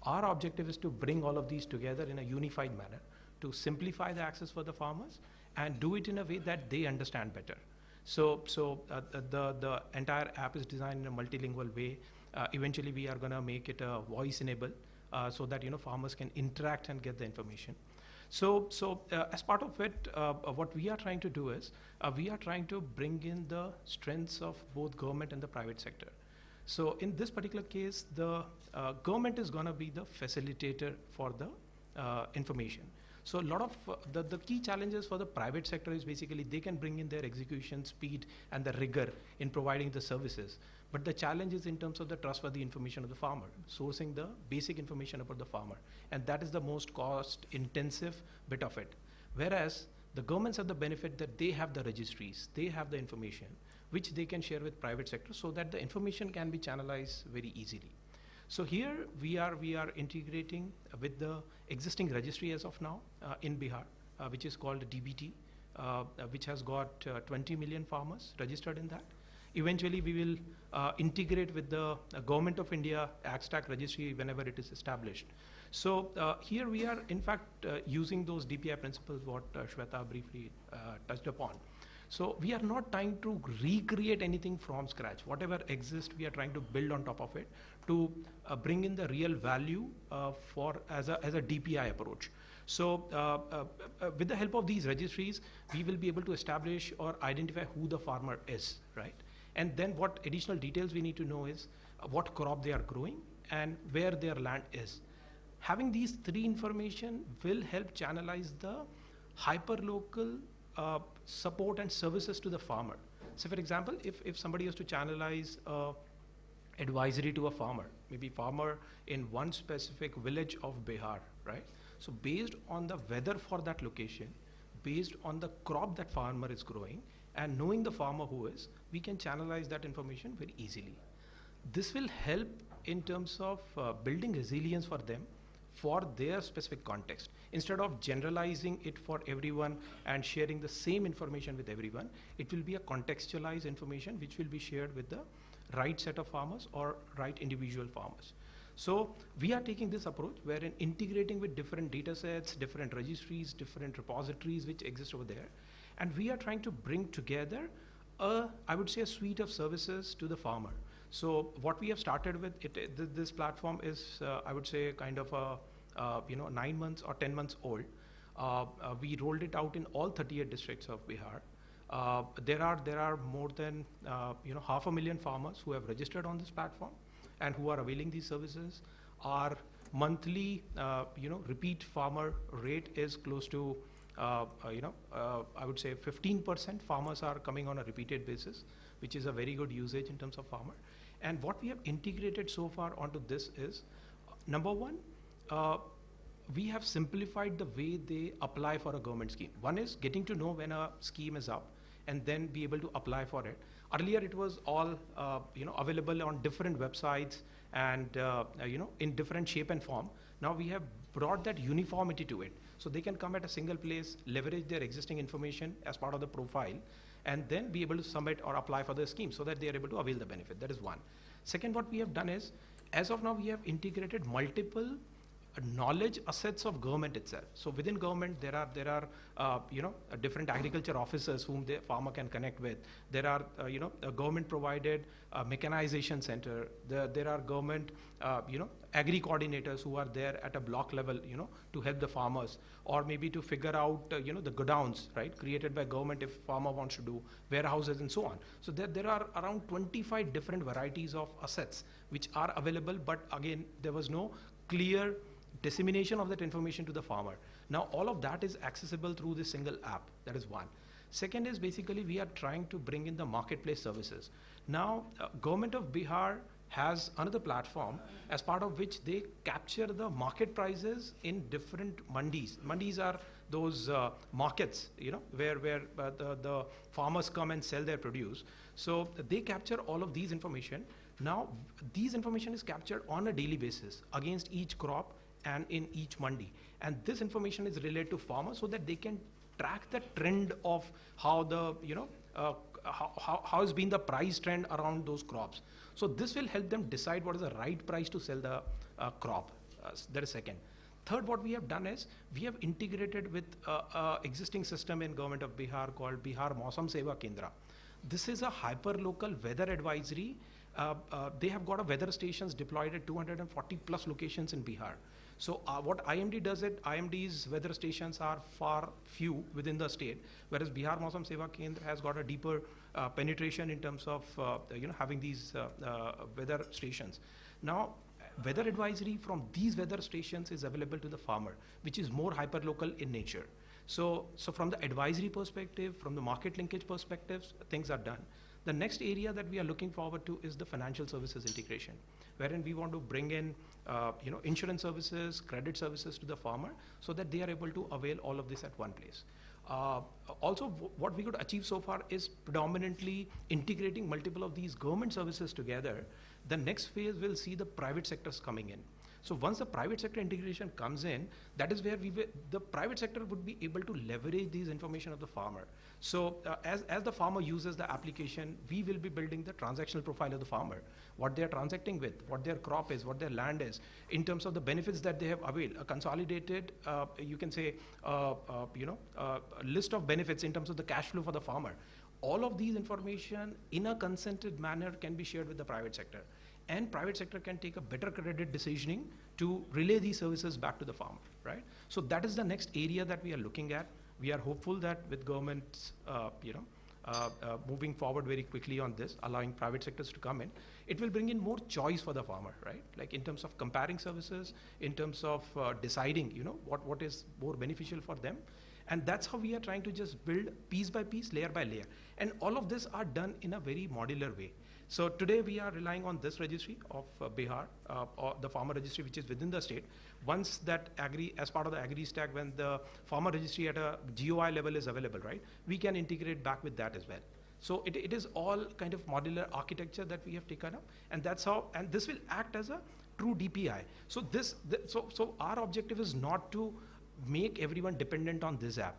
Our objective is to bring all of these together in a unified manner to simplify the access for the farmers and do it in a way that they understand better. So the entire app is designed in a multilingual way. Eventually, we are going to make it a voice-enabled so that farmers can interact and get the information. So as part of it, what we are trying to do is we are trying to bring in the strengths of both government and the private sector. So in this particular case, the government is going to be the facilitator for the information. So a lot of the key challenges for the private sector is basically they can bring in their execution speed and the rigor in providing the services. But the challenge is in terms of the trustworthy information of the farmer, sourcing the basic information about the farmer. And that is the most cost intensive bit of it. Whereas the governments have the benefit that they have the registries, they have the information, which they can share with private sector so that the information can be channelized very easily. So here we are integrating with the existing registry as of now in Bihar, which is called DBT, which has got 20 million farmers registered in that. Eventually we will integrate with the Government of India AgriStack registry whenever it is established. So here we are in fact using those DPI principles what Shweta briefly touched upon. So we are not trying to recreate anything from scratch. Whatever exists, we are trying to build on top of it to bring in the real value as a DPI approach. So with the help of these registries, we will be able to establish or identify who the farmer is, right? And then what additional details we need to know is what crop they are growing and where their land is. Having these three information will help channelize the hyperlocal support and services to the farmer. So for example, if somebody has to channelize advisory to a farmer, maybe farmer in one specific village of Bihar, right? So based on the weather for that location, based on the crop that farmer is growing, and knowing the farmer who is, we can channelize that information very easily. This will help in terms of building resilience for them for their specific context. Instead of generalizing it for everyone and sharing the same information with everyone, it will be a contextualized information which will be shared with the right set of farmers or right individual farmers. So we are taking this approach wherein integrating with different data sets, different registries, different repositories which exist over there. And we are trying to bring together I would say a suite of services to the farmer. So what we have started with, this platform is, I would say, kind of a 9 months or 10 months old. We rolled it out in all 38 districts of Bihar. There are more than 500,000 farmers who have registered on this platform and who are availing these services. Our monthly repeat farmer rate is close to I would say 15% farmers are coming on a repeated basis, which is a very good usage in terms of farmer. And what we have integrated so far onto this is, number one, we have simplified the way they apply for a government scheme. One is getting to know when a scheme is up and then be able to apply for it. Earlier it was all available on different websites and in different shape and form. Now we have brought that uniformity to it. So they can come at a single place, leverage their existing information as part of the profile, and then be able to submit or apply for the scheme so that they are able to avail the benefit. That is one. Second, what we have done is, as of now, we have integrated multiple knowledge assets of government itself. So within government, there are different agriculture officers whom the farmer can connect with. There are a government provided mechanization center. There are government agri coordinators who are there at a block level to help the farmers, or maybe to figure out the godowns, right, created by government if farmer wants to do warehouses and so on. So there are around 25 different varieties of assets which are available, but again there was no clear dissemination of that information to the farmer. Now all of that is accessible through this single app. That is one. Second is basically we are trying to bring in the marketplace services. Now government of Bihar has another platform as part of which they capture the market prices in different mandis. Mandis are those markets, where the farmers come and sell their produce. So they capture all of these information. Now these information is captured on a daily basis against each crop and in each mandi. And this information is related to farmers so that they can track the trend of how the, how has been the price trend around those crops. So this will help them decide what is the right price to sell the crop. That is second. Third, what we have done is we have integrated with existing system in government of Bihar called Bihar Mausam Seva Kendra. This is a hyper-local weather advisory. They have got a weather stations deployed at 240 plus locations in Bihar. So what IMD does it, IMD's weather stations are far few within the state, whereas Bihar Mausam Seva Kendra has got a deeper penetration in terms of having these weather stations. Now, weather advisory from these weather stations is available to the farmer, which is more hyper-local in nature. So from the advisory perspective, from the market linkage perspectives, things are done. The next area that we are looking forward to is the financial services integration, wherein we want to bring in insurance services, credit services to the farmer so that they are able to avail all of this at one place. Also, what we could achieve so far is predominantly integrating multiple of these government services together. The next phase will see the private sectors coming in. So once the private sector integration comes in, that is where the private sector would be able to leverage these information of the farmer. So as the farmer uses the application, we will be building the transactional profile of the farmer, what they are transacting with, what their crop is, what their land is, in terms of the benefits that they have availed, a consolidated, you can say, a list of benefits in terms of the cash flow for the farmer. All of these information in a consented manner can be shared with the private sector. And private sector can take a better credit decisioning to relay these services back to the farmer, right? So that is the next area that we are looking at. We are hopeful that with governments, moving forward very quickly on this, allowing private sectors to come in, it will bring in more choice for the farmer, right? Like in terms of comparing services, in terms of deciding, what is more beneficial for them. And that's how we are trying to just build piece by piece, layer by layer. And all of this are done in a very modular way. So today we are relying on this registry of Bihar, or the farmer registry which is within the state. Once that as part of the AgriStack, when the farmer registry at a GOI level is available, right, we can integrate back with that as well. So it is all kind of modular architecture that we have taken up, and that's how, and this will act as a true DPI. So so our objective is not to make everyone dependent on this app,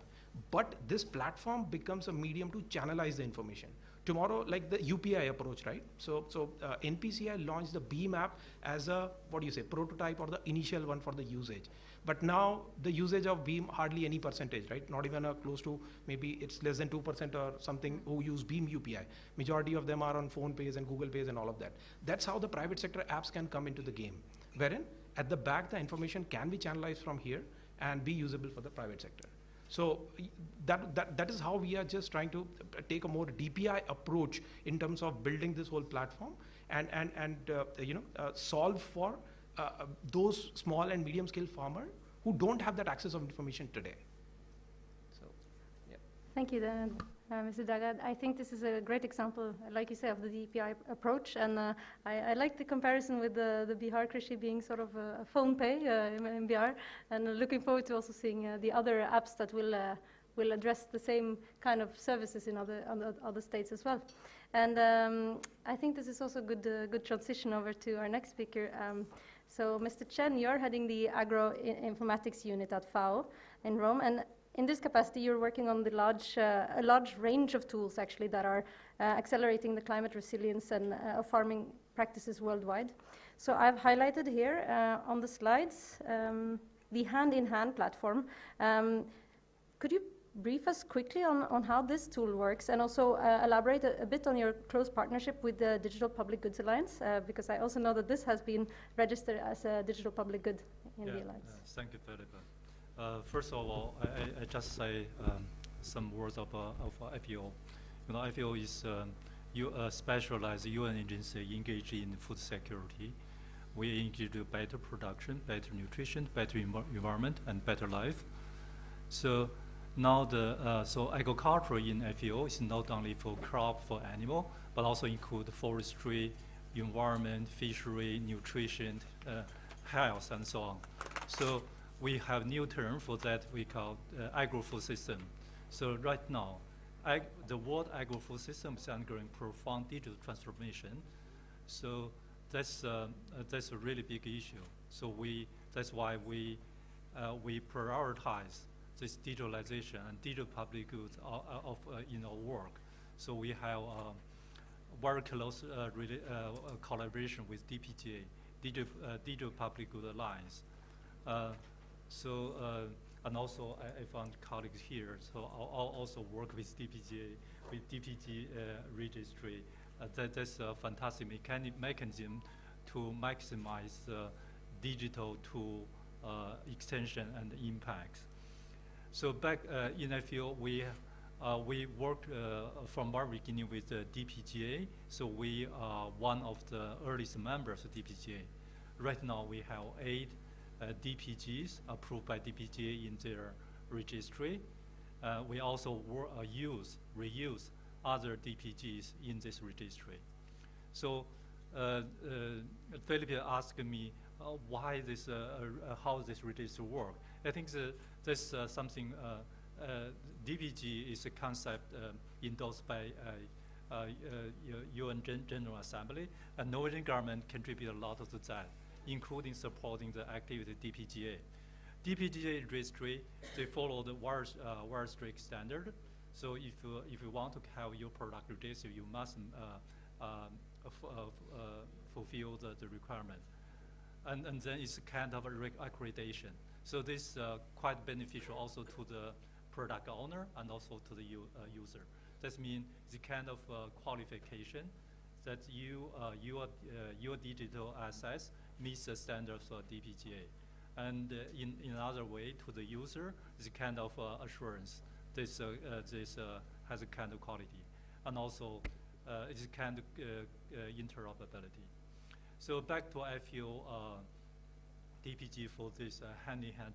but this platform becomes a medium to channelize the information. Tomorrow, like the UPI approach, right? So NPCI launched the Beam app as a, prototype or the initial one for the usage. But now the usage of Beam, hardly any percentage, right? Not even close to, maybe it's less than 2% or something who use Beam UPI. Majority of them are on phone pays and Google pays and all of that. That's how the private sector apps can come into the game, wherein at the back, the information can be channelized from here and be usable for the private sector. So that is how we are just trying to take a more DPI approach in terms of building this whole platform and solve for those small and medium scale farmers who don't have that access of information today. So, yeah. Thank you, Mr. Daga. I think this is a great example, like you say, of the DPI approach, and I like the comparison with the Bihar Krishi being sort of a phone pay in Bihar, and looking forward to also seeing the other apps that will address the same kind of services in other states as well. And I think this is also a good transition over to our next speaker. So, Mr. Chen, you're heading the Agro-Informatics unit at FAO in Rome, and in this capacity, you're working on a large range of tools, actually, that are accelerating the climate resilience and farming practices worldwide. So I've highlighted here on the slides the hand-in-hand platform. Could you brief us quickly on how this tool works, and also elaborate a bit on your close partnership with the Digital Public Goods Alliance, because I also know that this has been registered as a digital public good in the Alliance. Thank you, Filippa. First of all, I just say some words of FAO. FAO is a specialized UN agency engaged in food security. We engage in better production, better nutrition, better environment, and better life. So now so agriculture in FAO is not only for crop, for animal, but also include forestry, environment, fishery, nutrition, health, and so on. So we have new term for that we call agro-food system. So right now, the world agro-food system is undergoing profound digital transformation. So that's a really big issue. So that's why we prioritize this digitalization and digital public goods in our work. So we have very close collaboration with DPGA, Digital Public Good Alliance. So, and also I found colleagues here, so I'll also work with DPGA, with DPG registry. That's a fantastic mechanism to maximize digital tool extension and impacts. So back in that field, we worked from our beginning with the DPGA. So we are one of the earliest members of DPGA. Right now we have 8 DPGs approved by DPGA in their registry. We also reuse other DPGs in this registry. So Filippa asked me why this, how this registry works. I think this something, DPG is a concept endorsed by UN General Assembly, and Norwegian government contributed a lot to that, including supporting the activity of DPGA. DPGA registry, they follow the very strict standard. So if you want to have your product registered, you must fulfill the requirement. And then it's kind of a accreditation. So this is quite beneficial also to the product owner and also to the user. That means the kind of qualification that your digital assets meets the standards of DPGA. And in another way, to the user, the kind of assurance this has a kind of quality, and also it's kind of interoperability. So back to FEO DPG for this hand-in-hand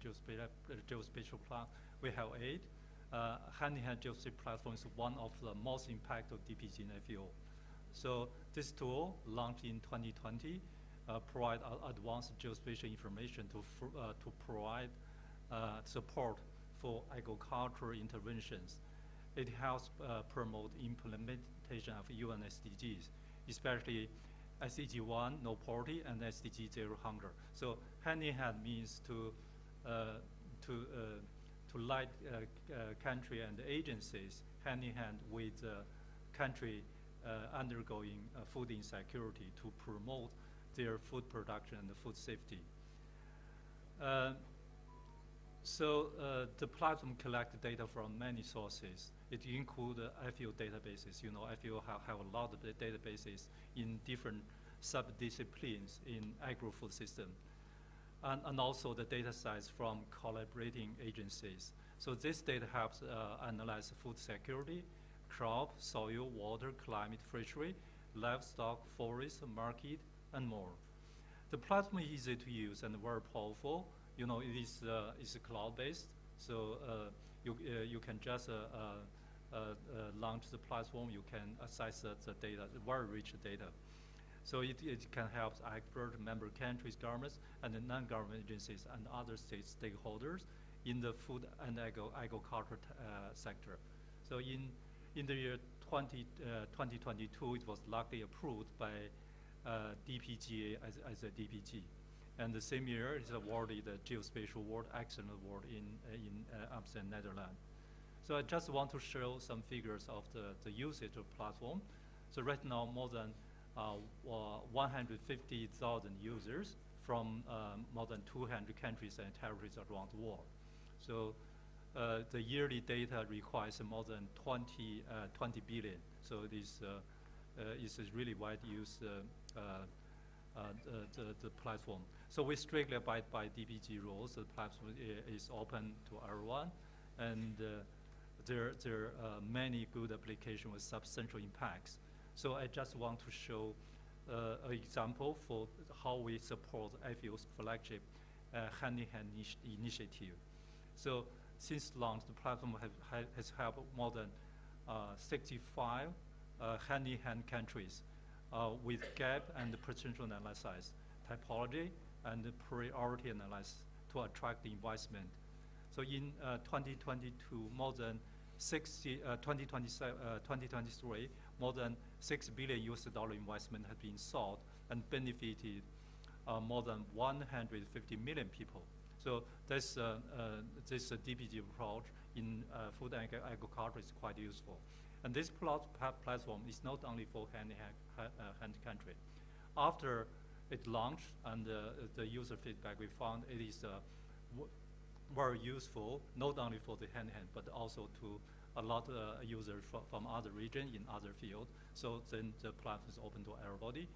geospatial plan, we have 8. Hand-in-hand geospatial platform is one of the most impactful DPG in FEO. So this tool, launched in 2020, provide advanced geospatial information to provide support for agricultural interventions. It helps promote implementation of UN SDGs, especially SDG 1, no poverty, and SDG 0, hunger. So hand-in-hand means to lead country and agencies hand-in-hand with country undergoing food insecurity to promote their food production and food safety. So the platform collects data from many sources. It includes FEO databases. You know, FEO have a lot of databases in different sub-disciplines in agro-food system. And also the data sets from collaborating agencies. So this data helps analyze food security, crop, soil, water, climate, fishery, livestock, forest, market, and more. The platform is easy to use and very powerful. You know, it is cloud-based, so you can just launch the platform. You can access the data, the very rich data. So it can help expert member countries, governments, and the non-government agencies and other state stakeholders in the food and agriculture sector. So in the year 2022, it was luckily approved by DPGA as a DPG. And the same year, it's awarded the Geospatial World Excellence Award in Amsterdam, Netherlands. So I just want to show some figures of the usage of platform. So right now, more than 150,000 users from more than 200 countries and territories around the world. So the yearly data requires more than 20 billion. So this is really wide use the platform. So we strictly abide by DPG rules. The platform is open to everyone, and there are many good applications with substantial impacts. So I just want to show an example for how we support FEO's flagship hand-in-hand initiative. So since launch, the platform has helped more than 65 hand-in-hand countries with gap and potential analysis, typology, and priority analysis to attract the investment. So in 2022, more than 2023, more than $6 billion investment has been sought and benefited more than 150 million people. So this DPG approach in food and agriculture is quite useful. And this platform is not only for hand country. After it launched and the user feedback, we found it is very useful, not only for the hand-hand, but also to a lot of users from other regions in other fields. So then the platform is open to everybody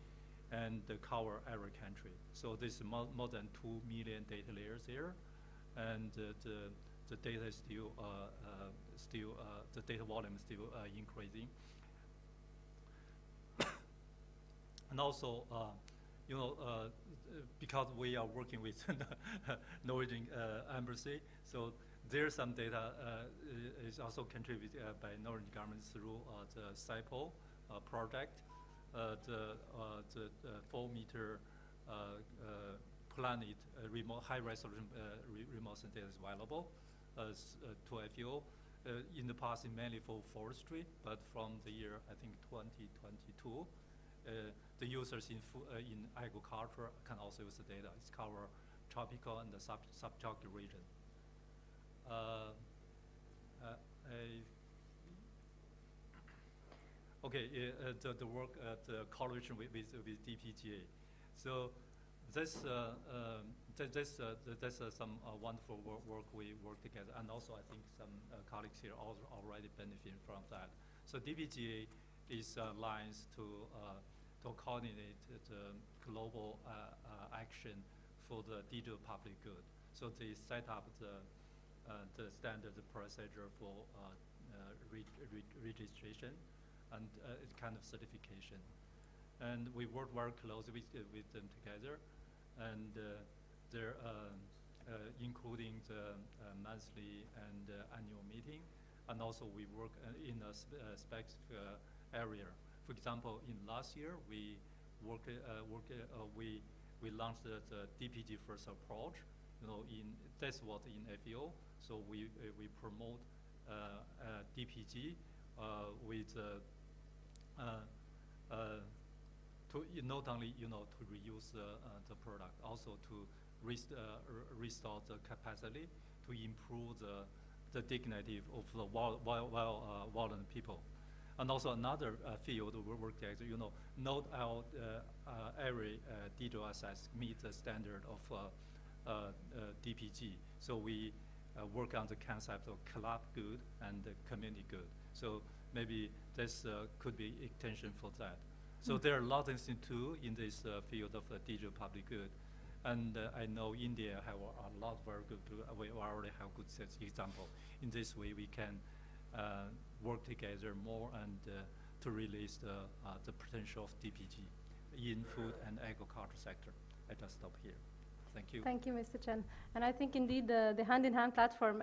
and cover every country. So there's more than 2 million data layers here, and the data is still the data volume is still increasing. And also, because we are working with the Norwegian embassy, so there's some data is also contributed by Norwegian government through the SIPO project. The 4-meter planet remote high-resolution remote sensing data is available to FAO. In the past, mainly for forestry, but from the year, I think, 2022, the users in agriculture can also use the data. It's cover tropical and the subtropical region. The work the collaboration with DPGA. So that's some wonderful work we work together, and also I think some colleagues here also already benefit from that. So DPGA is lines to coordinate the global action for the digital public good. So they set up the standard procedure for registration and kind of certification. And we work very closely with them together, and they're including the monthly and annual meeting, and also we work in a specific area. For example, in last year, we launched the DPG first approach. That's what in FAO. So we promote DPG with to not only to reuse the product, also to restore the capacity, to improve the dignity of the vulnerable people. And also another field we work together, not every digital assets meet the standard of DPG. So we work on the concept of club good and community good. So maybe this could be extension for that. So there are a lot of things to do in this field of digital public good. And I know India have a lot very good, we already have good example. In this way, we can work together more and to release the potential of DPG in food and agriculture sector. I just stop here. Thank you. Thank you, Mr. Chen. And I think indeed the hand-in-hand platform,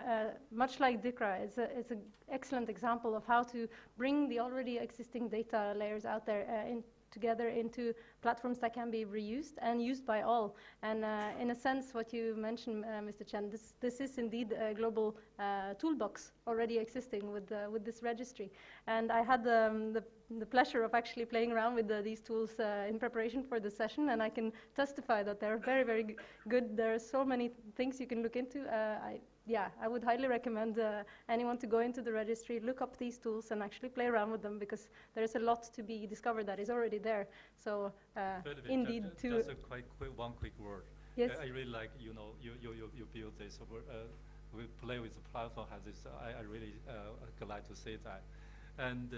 much like DICRA, it's an excellent example of how to bring the already existing data layers out there together into platforms that can be reused and used by all. And in a sense, what you mentioned, Mr. Chen, this is indeed a global toolbox already existing with this registry. And I had the pleasure of actually playing around with these tools in preparation for the session, and I can testify that they're very, very good. There are so many things you can look into. I would highly recommend anyone to go into the registry, look up these tools, and actually play around with them, because there's a lot to be discovered that is already there. So indeed, just a one quick word. Yes. I really like you build this. We play with the platform. Has this? I really glad to say that. And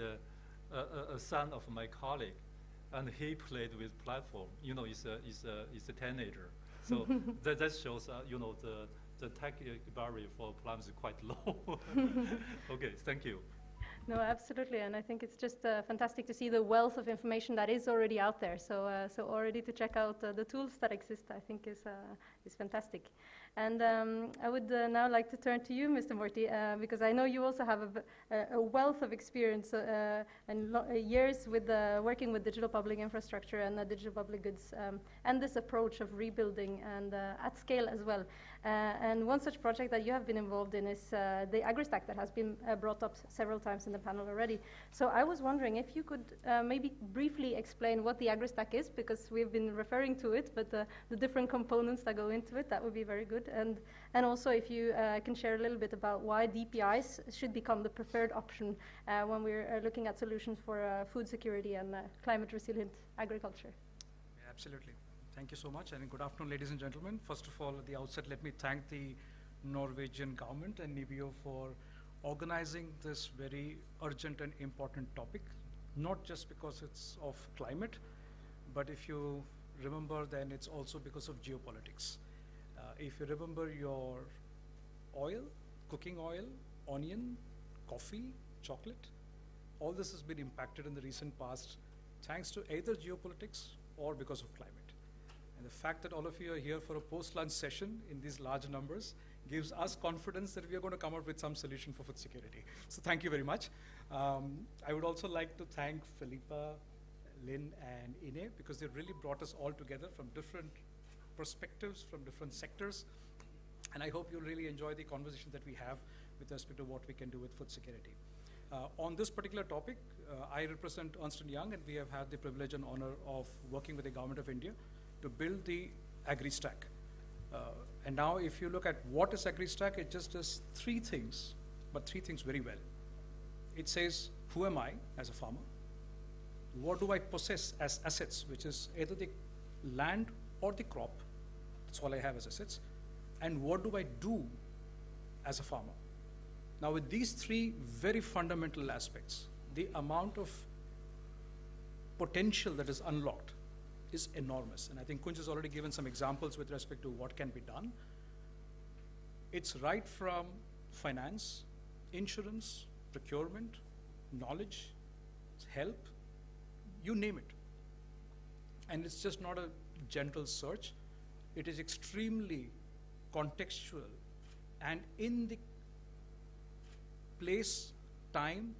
a son of my colleague, and he played with platform. He's a teenager. So that shows the tech barrier for platforms is quite low. Okay, thank you. No, absolutely, and I think it's just fantastic to see the wealth of information that is already out there. So, already to check out the tools that exist, I think is fantastic. And I would now like to turn to you, Mr. Morty, because I know you also have a wealth of experience and years with working with digital public infrastructure and digital public goods, and this approach of rebuilding and at scale as well. And one such project that you have been involved in is the AgriStack that has been brought up several times in the panel already. So I was wondering if you could maybe briefly explain what the AgriStack is, because we've been referring to it, but the different components that go into it, that would be very good. And also if you can share a little bit about why DPIs should become the preferred option when we're looking at solutions for food security and climate resilient agriculture. Yeah, absolutely. Thank you so much, and good afternoon, ladies and gentlemen. First of all, at the outset, let me thank the Norwegian government and NIBIO for organizing this very urgent and important topic, not just because it's of climate, but if you remember, then it's also because of geopolitics. If you remember your oil, cooking oil, onion, coffee, chocolate, all this has been impacted in the recent past thanks to either geopolitics or because of climate. And the fact that all of you are here for a post-lunch session in these large numbers gives us confidence that we are going to come up with some solution for food security. So thank you very much. I would also like to thank Filippa, Linn, and Ine, because they really brought us all together from different perspectives, from different sectors. And I hope you'll really enjoy the conversation that we have with respect to what we can do with food security. On this particular topic, I represent Ernst & Young, and we have had the privilege and honor of working with the Government of India to build the AgriStack. And now if you look at what is AgriStack, it just does three things, but three things very well. It says, who am I as a farmer? What do I possess as assets, which is either the land or the crop? That's all I have as assets. And what do I do as a farmer? Now with these three very fundamental aspects, the amount of potential that is unlocked is enormous. And I think Kunj has already given some examples with respect to what can be done. It's right from finance, insurance, procurement, knowledge, help, you name it. And it's just not a gentle search. It is extremely contextual and in the place, time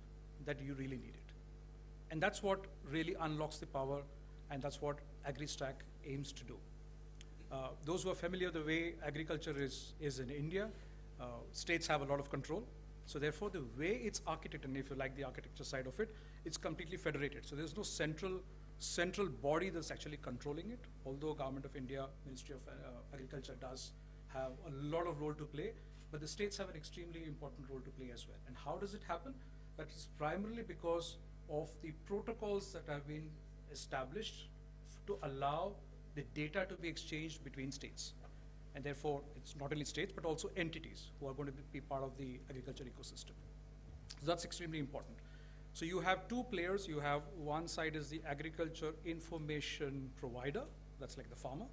that you really need it. And that's what really unlocks the power, and that's what AgriStack aims to do. Those who are familiar the way agriculture is in India, states have a lot of control. So therefore, the way it's architected, and if you like the architecture side of it, it's completely federated. So there's no central body that's actually controlling it, although Government of India, Ministry of Agriculture does have a lot of role to play, but the states have an extremely important role to play as well. And how does it happen? That is primarily because of the protocols that have been established to allow the data to be exchanged between states. And therefore, it's not only states, but also entities who are going to be part of the agriculture ecosystem. So that's extremely important. So you have two players. You have one side is the agriculture information provider, that's like the farmer,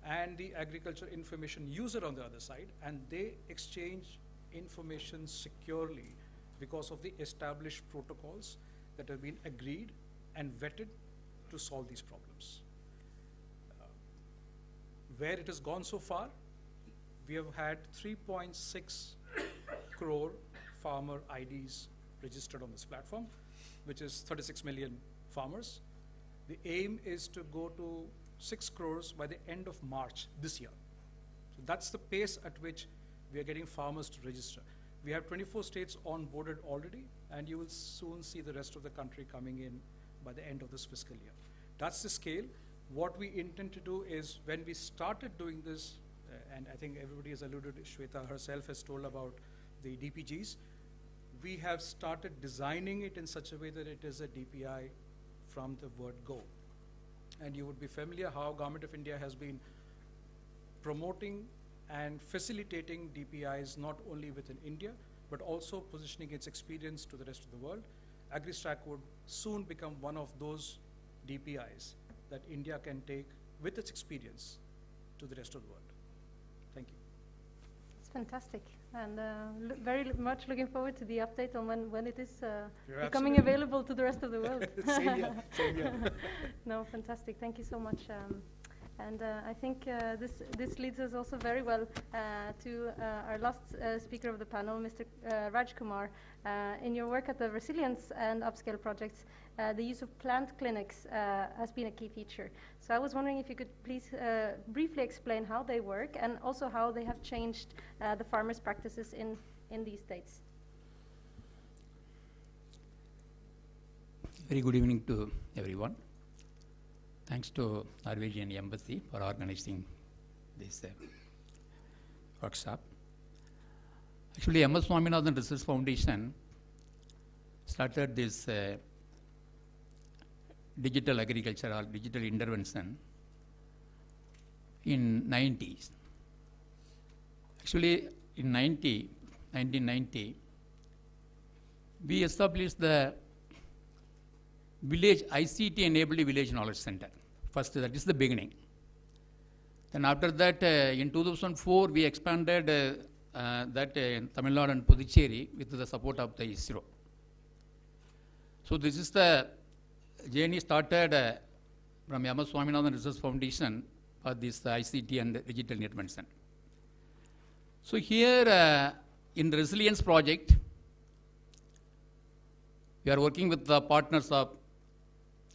and the agriculture information user on the other side, and they exchange information securely because of the established protocols that have been agreed and vetted to solve these problems. Where it has gone so far, we have had 3.6 crore farmer IDs registered on this platform, which is 36 million farmers. The aim is to go to 6 crores by the end of March this year. So that's the pace at which we are getting farmers to register. We have 24 states onboarded already, and you will soon see the rest of the country coming in by the end of this fiscal year. That's the scale. What we intend to do is, when we started doing this, and I think everybody has alluded, Shweta herself has told about the DPGs, we have started designing it in such a way that it is a DPI from the word go. And you would be familiar how Government of India has been promoting and facilitating DPIs not only within India, but also positioning its experience to the rest of the world. AgriStack would soon become one of those DPIs that India can take with its experience to the rest of the world. Thank you. It's fantastic, and very much looking forward to the update on when it is becoming available to the rest of the world. Same here, same here. No, fantastic. Thank you so much. And I think this leads us also very well to our last speaker of the panel, Mr. Rajkumar. In your work at the Resilience and Upscale projects, the use of plant clinics has been a key feature. So I was wondering if you could please briefly explain how they work and also how they have changed the farmers' practices in these states. Very good evening to everyone. Thanks to Norwegian Embassy for organizing this workshop. Actually, MS Swaminathan Research Foundation started this digital agriculture or digital intervention in 90s. Actually, in 1990, we established the village ICT-enabled village knowledge center. First, that is the beginning. Then after that, in 2004, we expanded that in Tamil Nadu and Puducherry with the support of the ISRO. So this is the journey started from MS Swaminathan Research Foundation for this ICT and digital intervention. So here in the resilience project, we are working with the partners of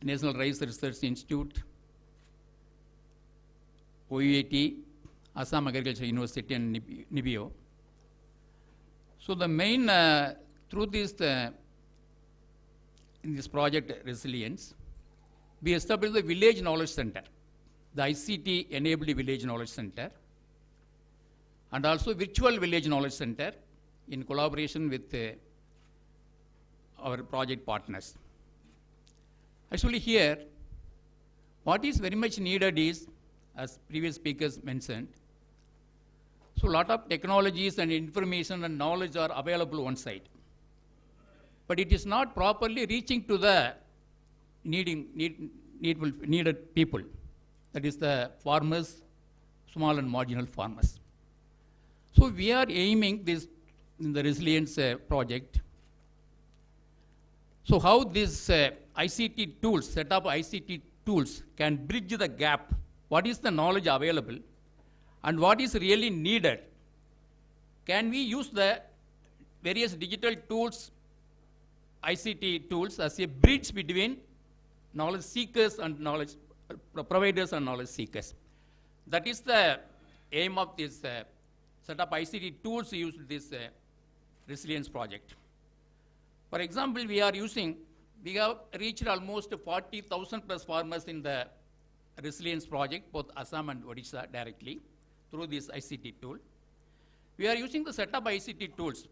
National Rice Research Institute, OUAT, Assam Agriculture University and NIBIO. So the main, through this, in this project Resilience, we established the Village Knowledge Center, the ICT-enabled Village Knowledge Center, and also Virtual Village Knowledge Center in collaboration with our project partners. Actually here, what is very much needed is, as previous speakers mentioned, so a lot of technologies and information and knowledge are available on site. But it is not properly reaching to the needed people. That is the farmers, small and marginal farmers. So we are aiming this in the resilience project. So how this ICT tools, set up ICT tools can bridge the gap. What is the knowledge available and what is really needed? Can we use the various digital tools, ICT tools, as a bridge between knowledge seekers and knowledge providers and knowledge seekers? That is the aim of this set up ICT tools used in this resilience project. For example, we have reached almost 40,000 plus farmers in the resilience project, both Assam and Odisha directly, through this ICT tool. We are using the set up ICT tools.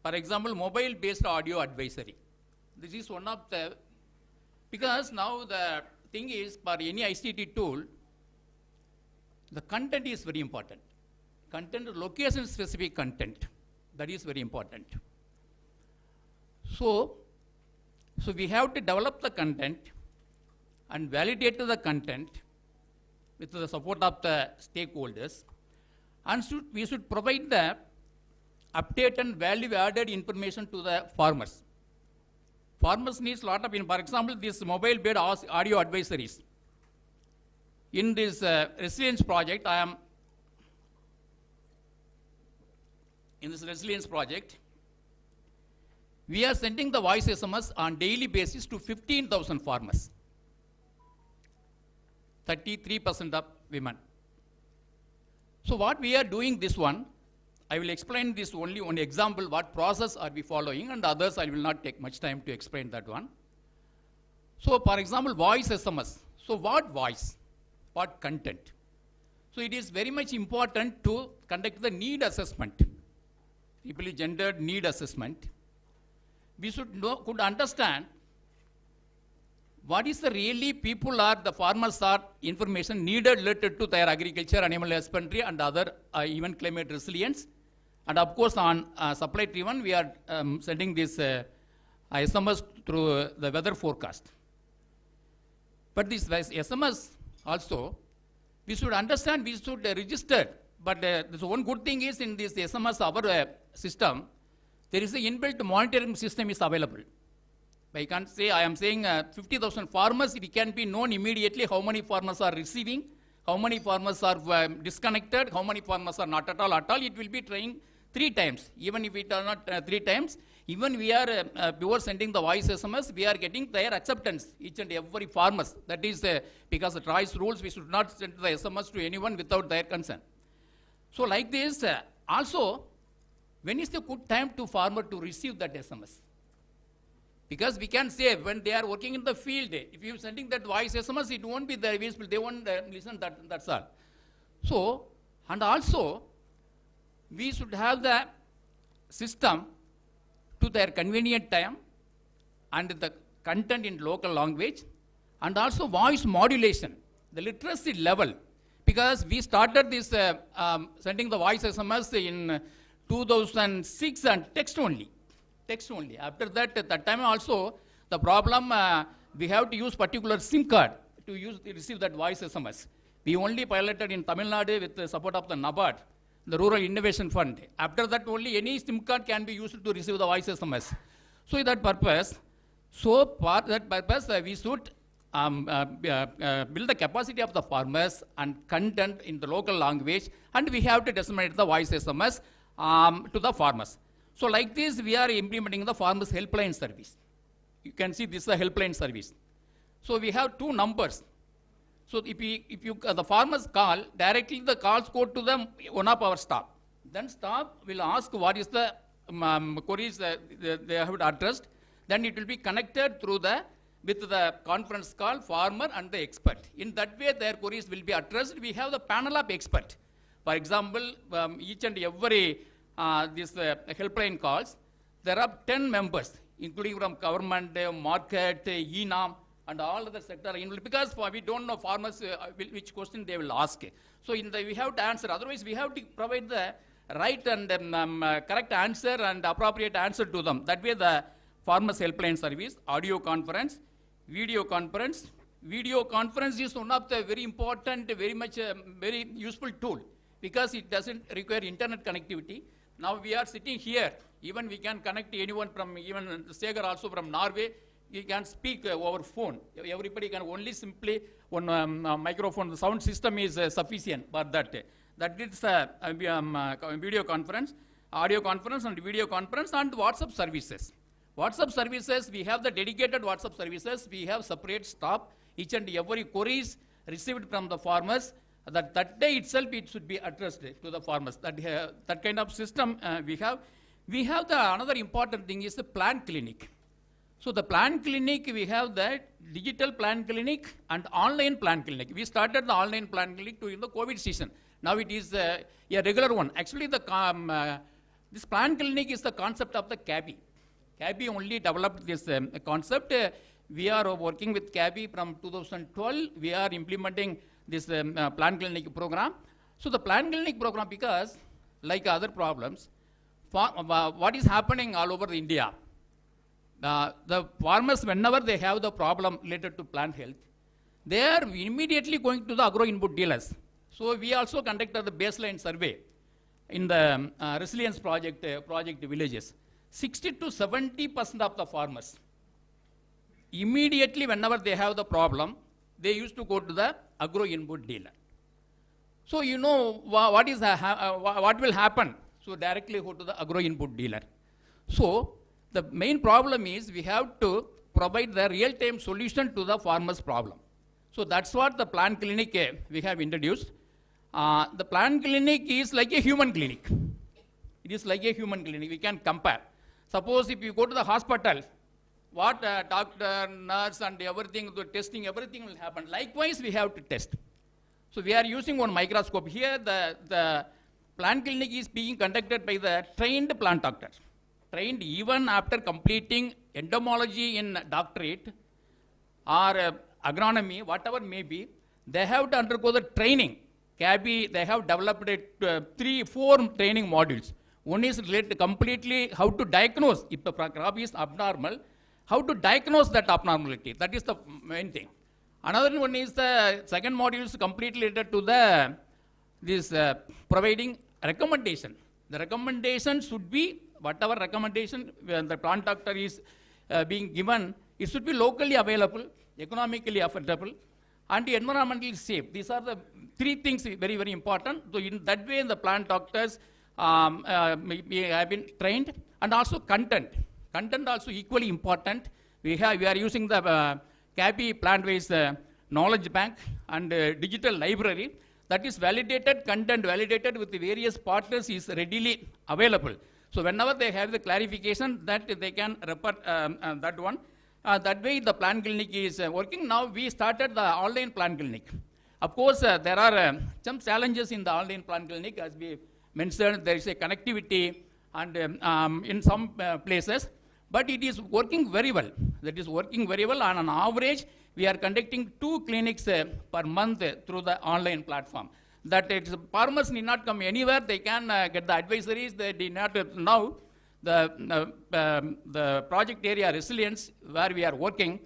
For example, mobile-based audio advisory. This is one of the, because now the thing is, for any ICT tool, the content is very important. Content, location-specific content, that is very important. So we have to develop the content and validate the content with the support of the stakeholders, and we should provide the update and value-added information to the farmers. Farmers need a lot of, for example, this mobile-based audio advisories. In this resilience project, we are sending the voice SMS on daily basis to 15,000 farmers. 33% of women. So what we are doing this one, I will explain this only one example, what process are we following, and others I will not take much time to explain that one. So for example, voice SMS. So what voice? What content? So it is very much important to conduct the need assessment, equally gendered need assessment. We could understand what is the really people are, the farmers are, information needed related to their agriculture, animal husbandry, and other even climate resilience. And of course, on supply driven, we are sending this SMS through the weather forecast. But this SMS also, we should understand, we should register. But this one good thing is in this SMS, our system, there is an inbuilt monitoring system is available. I can't say, I am saying 50,000 farmers, it can be known immediately how many farmers are receiving, how many farmers are disconnected, how many farmers are not at all. It will be trying 3 times. Even if it are not 3 times, even we are, before sending the voice SMS, we are getting their acceptance, each and every farmers. That is because the choice rules, we should not send the SMS to anyone without their consent. So like this, also, when is the good time to farmer to receive that SMS? Because we can say when they are working in the field, if you are sending that voice SMS, it won't be there visible, they won't listen, that's all. So, and also, we should have the system to their convenient time and the content in local language, and also voice modulation, the literacy level. Because we started this sending the voice SMS in 2006 and text only. Text only. After that, at that time also, the problem, we have to use particular SIM card to receive that voice SMS. We only piloted in Tamil Nadu with the support of the NABARD, the Rural Innovation Fund. After that only any SIM card can be used to receive the voice SMS. So that purpose, we should build the capacity of the farmers and content in the local language, and we have to disseminate the voice SMS to the farmers. So like this, we are implementing the farmers helpline service. You can see this is a helpline service. So we have two numbers. So if the farmers call, directly the calls go to one of our staff. Then staff will ask what is the queries they have addressed. Then it will be connected through with the conference call, farmer and the expert. In that way, their queries will be addressed. We have the panel of expert. For example, each and every helpline calls, there are 10 members, including from government, market, ENAM, and all other sector, because we don't know farmers which question they will ask. So we have to answer. Otherwise, we have to provide the right and correct answer and appropriate answer to them. That way, the farmers helpline service, audio conference, video conference. Video conference is one of the very important, very useful tool, because it doesn't require internet connectivity. Now we are sitting here. Even we can connect anyone from, even Sekhar also from Norway. You can speak over phone. Everybody can only simply one microphone. The sound system is sufficient for that. That is video conference, audio conference, and video conference, and WhatsApp services. WhatsApp services, we have the dedicated WhatsApp services. We have separate staff. Each and every queries received from the farmers, that day itself it should be addressed to the farmers. That kind of system we have. We have another important thing is the plant clinic. So the plant clinic, we have the digital plant clinic and online plant clinic. We started the online plant clinic during the COVID season. Now it is a regular one. Actually, this plant clinic is the concept of the CABI. CABI only developed this concept. We are working with CABI from 2012. We are implementing this plant clinic program. So the plant clinic program, because like other problems, what is happening all over India, the farmers, whenever they have the problem related to plant health, they are immediately going to the agro-input dealers. So we also conducted the baseline survey in the resilience project villages. 60 to 70% of the farmers, immediately whenever they have the problem, they used to go to the agro-input dealer. So you know what will happen. So directly go to the agro-input dealer. So the main problem is we have to provide the real-time solution to the farmer's problem. So that's what the plant clinic we have introduced. The plant clinic is like a human clinic. It is like a human clinic. We can compare. Suppose if you go to the hospital, what doctor, nurse, and everything, the testing, everything will happen. Likewise, we have to test. So we are using one microscope. Here, the plant clinic is being conducted by the trained plant doctor. Trained even after completing entomology in doctorate or agronomy, whatever may be, they have to undergo the training. CABI, they have developed 3-4 training modules. One is related completely how to diagnose if the crop is abnormal, how to diagnose that abnormality. That is the main thing. Another one is the second module is completely related to providing recommendation. The recommendation should be whatever recommendation when the plant doctor is being given, it should be locally available, economically affordable, and environmentally safe. These are the 3 things very, very important. So in that way, the plant doctors have been trained, and also content. Content also equally important. We are using the CABI plant-based knowledge bank and digital library that is validated, content validated with the various partners is readily available. So whenever they have the clarification that they can refer that one. That way the plant clinic is working. Now we started the online plant clinic. Of course, there are some challenges in the online plant clinic. As we mentioned, there is a connectivity and in some places, but it is working very well. That is working very well. And on average, we are conducting 2 clinics per month through the online platform. that farmers need not come anywhere. They can get the advisories. They need not now. The project area resilience where we are working,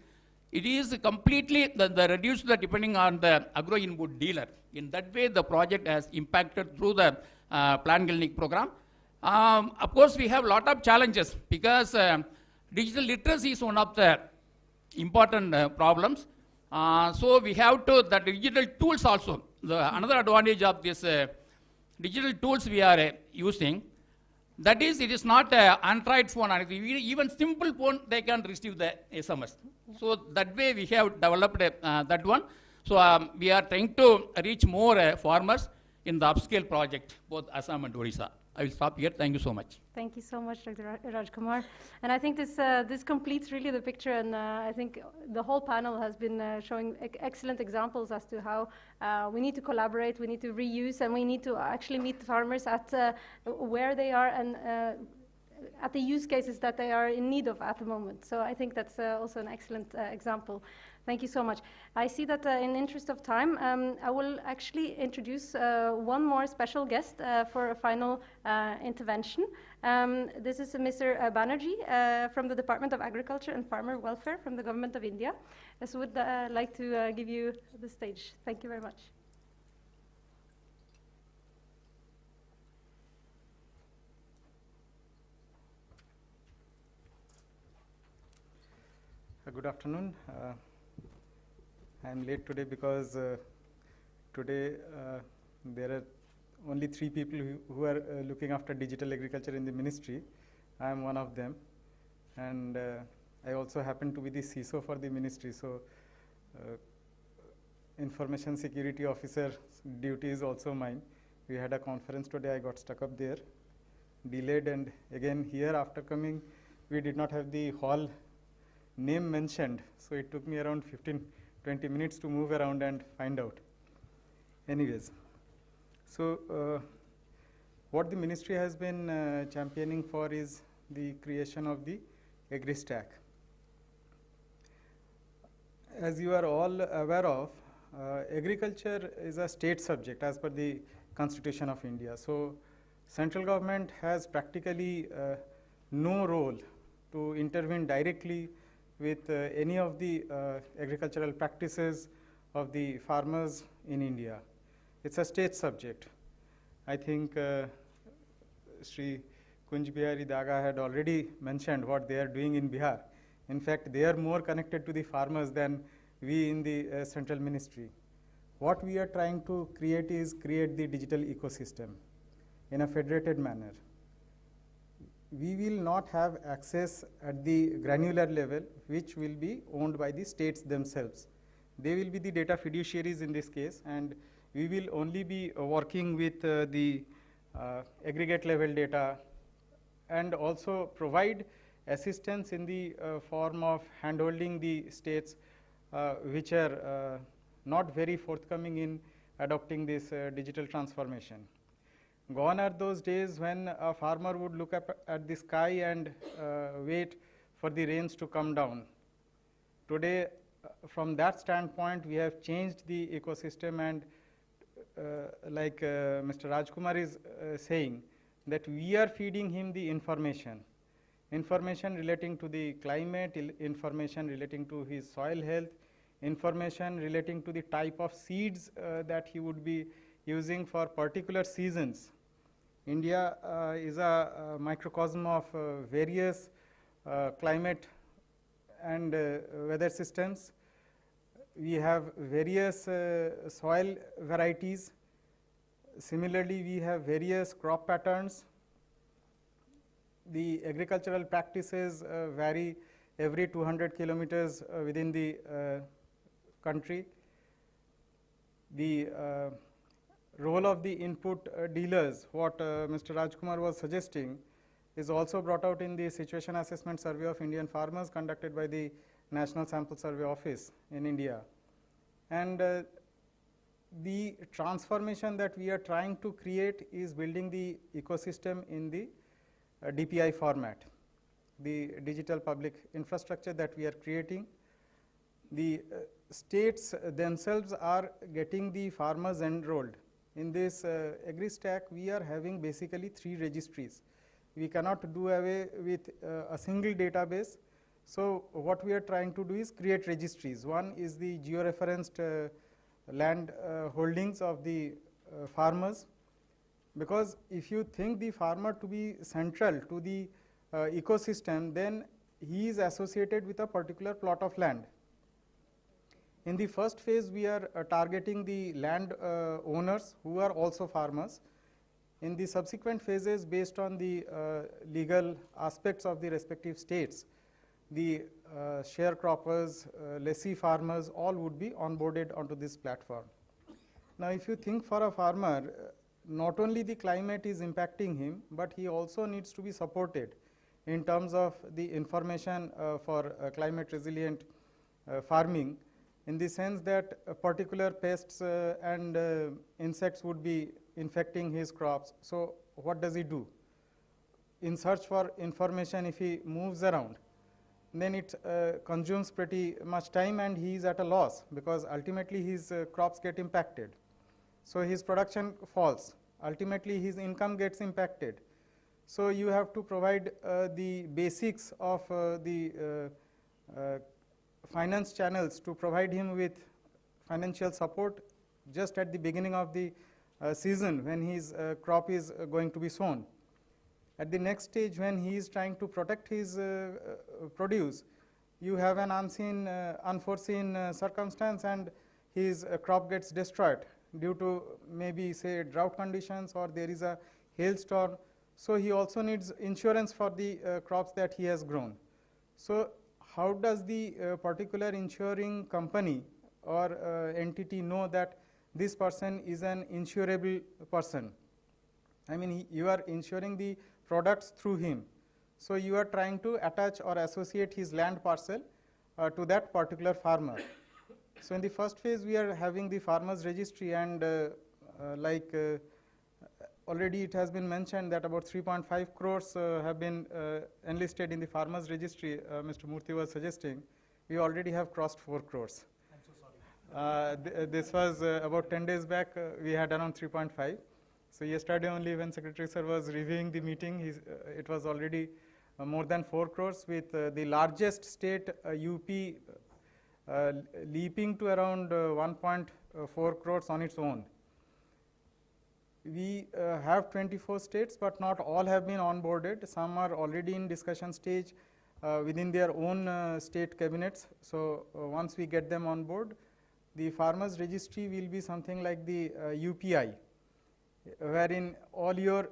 it is completely the reduced depending on the agro input dealer. In that way, the project has impacted through the plant clinic program. Of course, we have a lot of challenges because digital literacy is one of the important problems. So we have to, the digital tools also. Another advantage of this digital tools we are using, that is, it is not an Android phone. Even simple phone, they can receive the SMS. Yeah. So that way we have developed that one. So we are trying to reach more farmers in the upscale project, both Assam and Odisha. I will stop here. Thank you so much. Thank you so much, Dr. Rajkumar. And I think this completes really the picture, and I think the whole panel has been showing excellent examples as to how we need to collaborate, we need to reuse, and we need to actually meet the farmers at where they are and at the use cases that they are in need of at the moment. So I think that's also an excellent example. Thank you so much. I see that in interest of time, I will actually introduce one more special guest for a final intervention. This is Mr. Banerjee from the Department of Agriculture and Farmer Welfare from the Government of India. So would like to give you the stage. Thank you very much. Good afternoon. I am late today because today there are only 3 people who are looking after digital agriculture in the ministry. I am one of them, and I also happen to be the CISO for the ministry. So information security officer duty is also mine. We had a conference today, I got stuck up there, delayed, and again here after coming, we did not have the hall name mentioned, so it took me around 15-20 minutes to move around and find out. Anyways, so what the ministry has been championing for is the creation of the AgriStack. As you are all aware of, agriculture is a state subject as per the Constitution of India. So central government has practically no role to intervene directly with any of the agricultural practices of the farmers in India. It's a state subject. I think Sri Kunjbihari Daga had already mentioned what they are doing in Bihar. In fact, they are more connected to the farmers than we in the central ministry. What we are trying to create is create the digital ecosystem in a federated manner. We will not have access at the granular level, which will be owned by the states themselves. They will be the data fiduciaries in this case, and we will only be working with the aggregate level data and also provide assistance in the form of handholding the states which are not very forthcoming in adopting this digital transformation. Gone are those days when a farmer would look up at the sky and wait for the rains to come down. Today, from that standpoint, we have changed the ecosystem, and like Mr. Rajkumar is saying, that we are feeding him the information relating to the climate, information relating to his soil health, information relating to the type of seeds that he would be using for particular seasons. India is a microcosm of various climate and weather systems. We have various soil varieties. Similarly, we have various crop patterns. The agricultural practices vary every 200 kilometers within the country. The role of the input dealers, what Mr. Rajkumar was suggesting, is also brought out in the Situation Assessment Survey of Indian Farmers conducted by the National Sample Survey Office in India. And the transformation that we are trying to create is building the ecosystem in the DPI format, the digital public infrastructure that we are creating. The states themselves are getting the farmers enrolled In this AgriStack, we are having basically 3 registries. We cannot do away with a single database. So what we are trying to do is create registries. One is the georeferenced land holdings of the farmers, because if you think the farmer to be central to the ecosystem, then he is associated with a particular plot of land. In the first phase, we are targeting the land owners who are also farmers. In the subsequent phases, based on the legal aspects of the respective states, the sharecroppers, lessee farmers, all would be onboarded onto this platform. Now, if you think for a farmer, not only the climate is impacting him, but he also needs to be supported in terms of the information for climate resilient farming, in the sense that particular pests and insects would be infecting his crops. So what does he do? In search for information, if he moves around, then it consumes pretty much time and he is at a loss, because ultimately his crops get impacted. So his production falls. Ultimately his income gets impacted. So you have to provide the basics of the finance channels to provide him with financial support just at the beginning of the season when his crop is going to be sown. At the next stage, when he is trying to protect his produce, you have an unforeseen circumstance and his crop gets destroyed due to maybe say drought conditions, or there is a hailstorm. So he also needs insurance for the crops that he has grown. So how does the particular insuring company or entity know that this person is an insurable person? I mean, you are insuring the products through him. So you are trying to attach or associate his land parcel to that particular farmer. So in the first phase, we are having the farmers registry, and already it has been mentioned that about 3.5 crores have been enlisted in the farmers registry. Mr. Murthy was suggesting we already have crossed 4 crores. I'm so sorry. This was about 10 days back, we had around 3.5. So yesterday only, when Secretary Sir was reviewing the meeting, it was already more than 4 crores, with the largest state, UP, leaping to around 1.4 crores on its own. We have 24 states, but not all have been onboarded. Some are already in discussion stage within their own state cabinets. So once we get them on board, the farmers registry will be something like the UPI, wherein all your,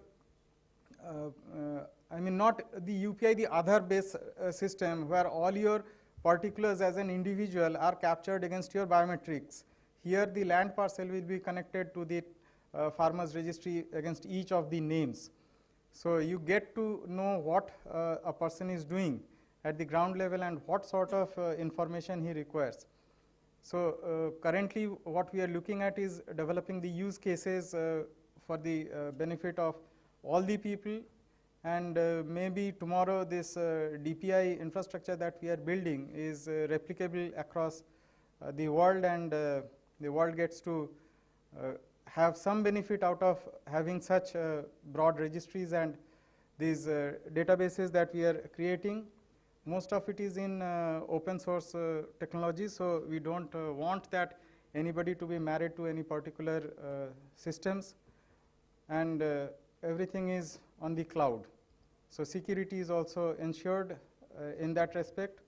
I mean not the UPI, the Aadhaar based system, where all your particulars as an individual are captured against your biometrics. Here the land parcel will be connected to the farmers registry against each of the names. So you get to know what a person is doing at the ground level and what sort of information he requires. So currently what we are looking at is developing the use cases for the benefit of all the people, and maybe tomorrow this DPI infrastructure that we are building is replicable across the world, and the world gets to have some benefit out of having such broad registries and these databases that we are creating. Most of it is in open source technology, so we don't want that anybody to be married to any particular systems, and everything is on the cloud. So security is also ensured in that respect.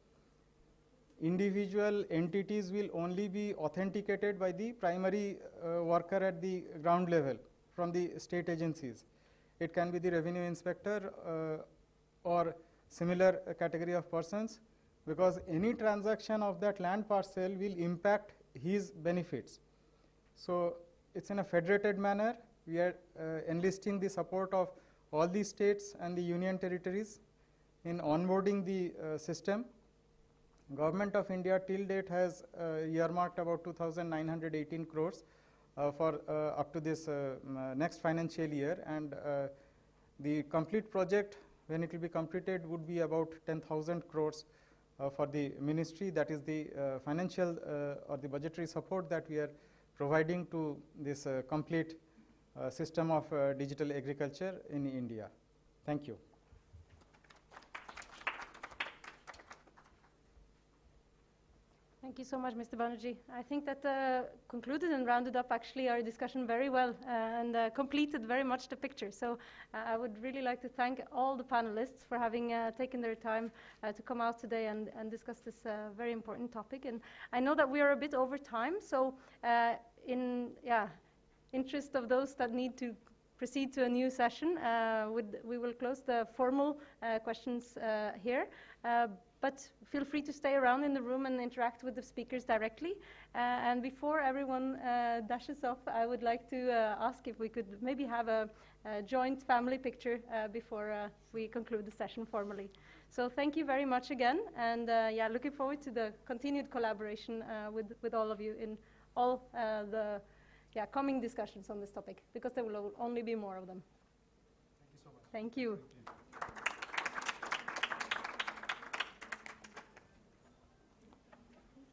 Individual entities will only be authenticated by the primary worker at the ground level from the state agencies. It can be the revenue inspector or similar category of persons, because any transaction of that land parcel will impact his benefits. So it's in a federated manner. We are enlisting the support of all the states and the union territories in onboarding the system. Government of India till date has earmarked about 2,918 crores for up to this next financial year, and the complete project, when it will be completed, would be about 10,000 crores for the ministry. That is the financial or the budgetary support that we are providing to this complete system of digital agriculture in India. Thank you. Thank you so much, Mr. Banerjee. I think that concluded and rounded up actually our discussion very well and completed very much the picture. So I would really like to thank all the panelists for having taken their time to come out today and discuss this very important topic. And I know that we are a bit over time, so in interest of those that need to proceed to a new session, we will close the formal questions here. But feel free to stay around in the room and interact with the speakers directly. And before everyone dashes off, I would like to ask if we could maybe have a joint family picture before we conclude the session formally. So thank you very much again. And yeah, looking forward to the continued collaboration with all of you in all the coming discussions on this topic, because there will only be more of them. Thank you so much. Thank you.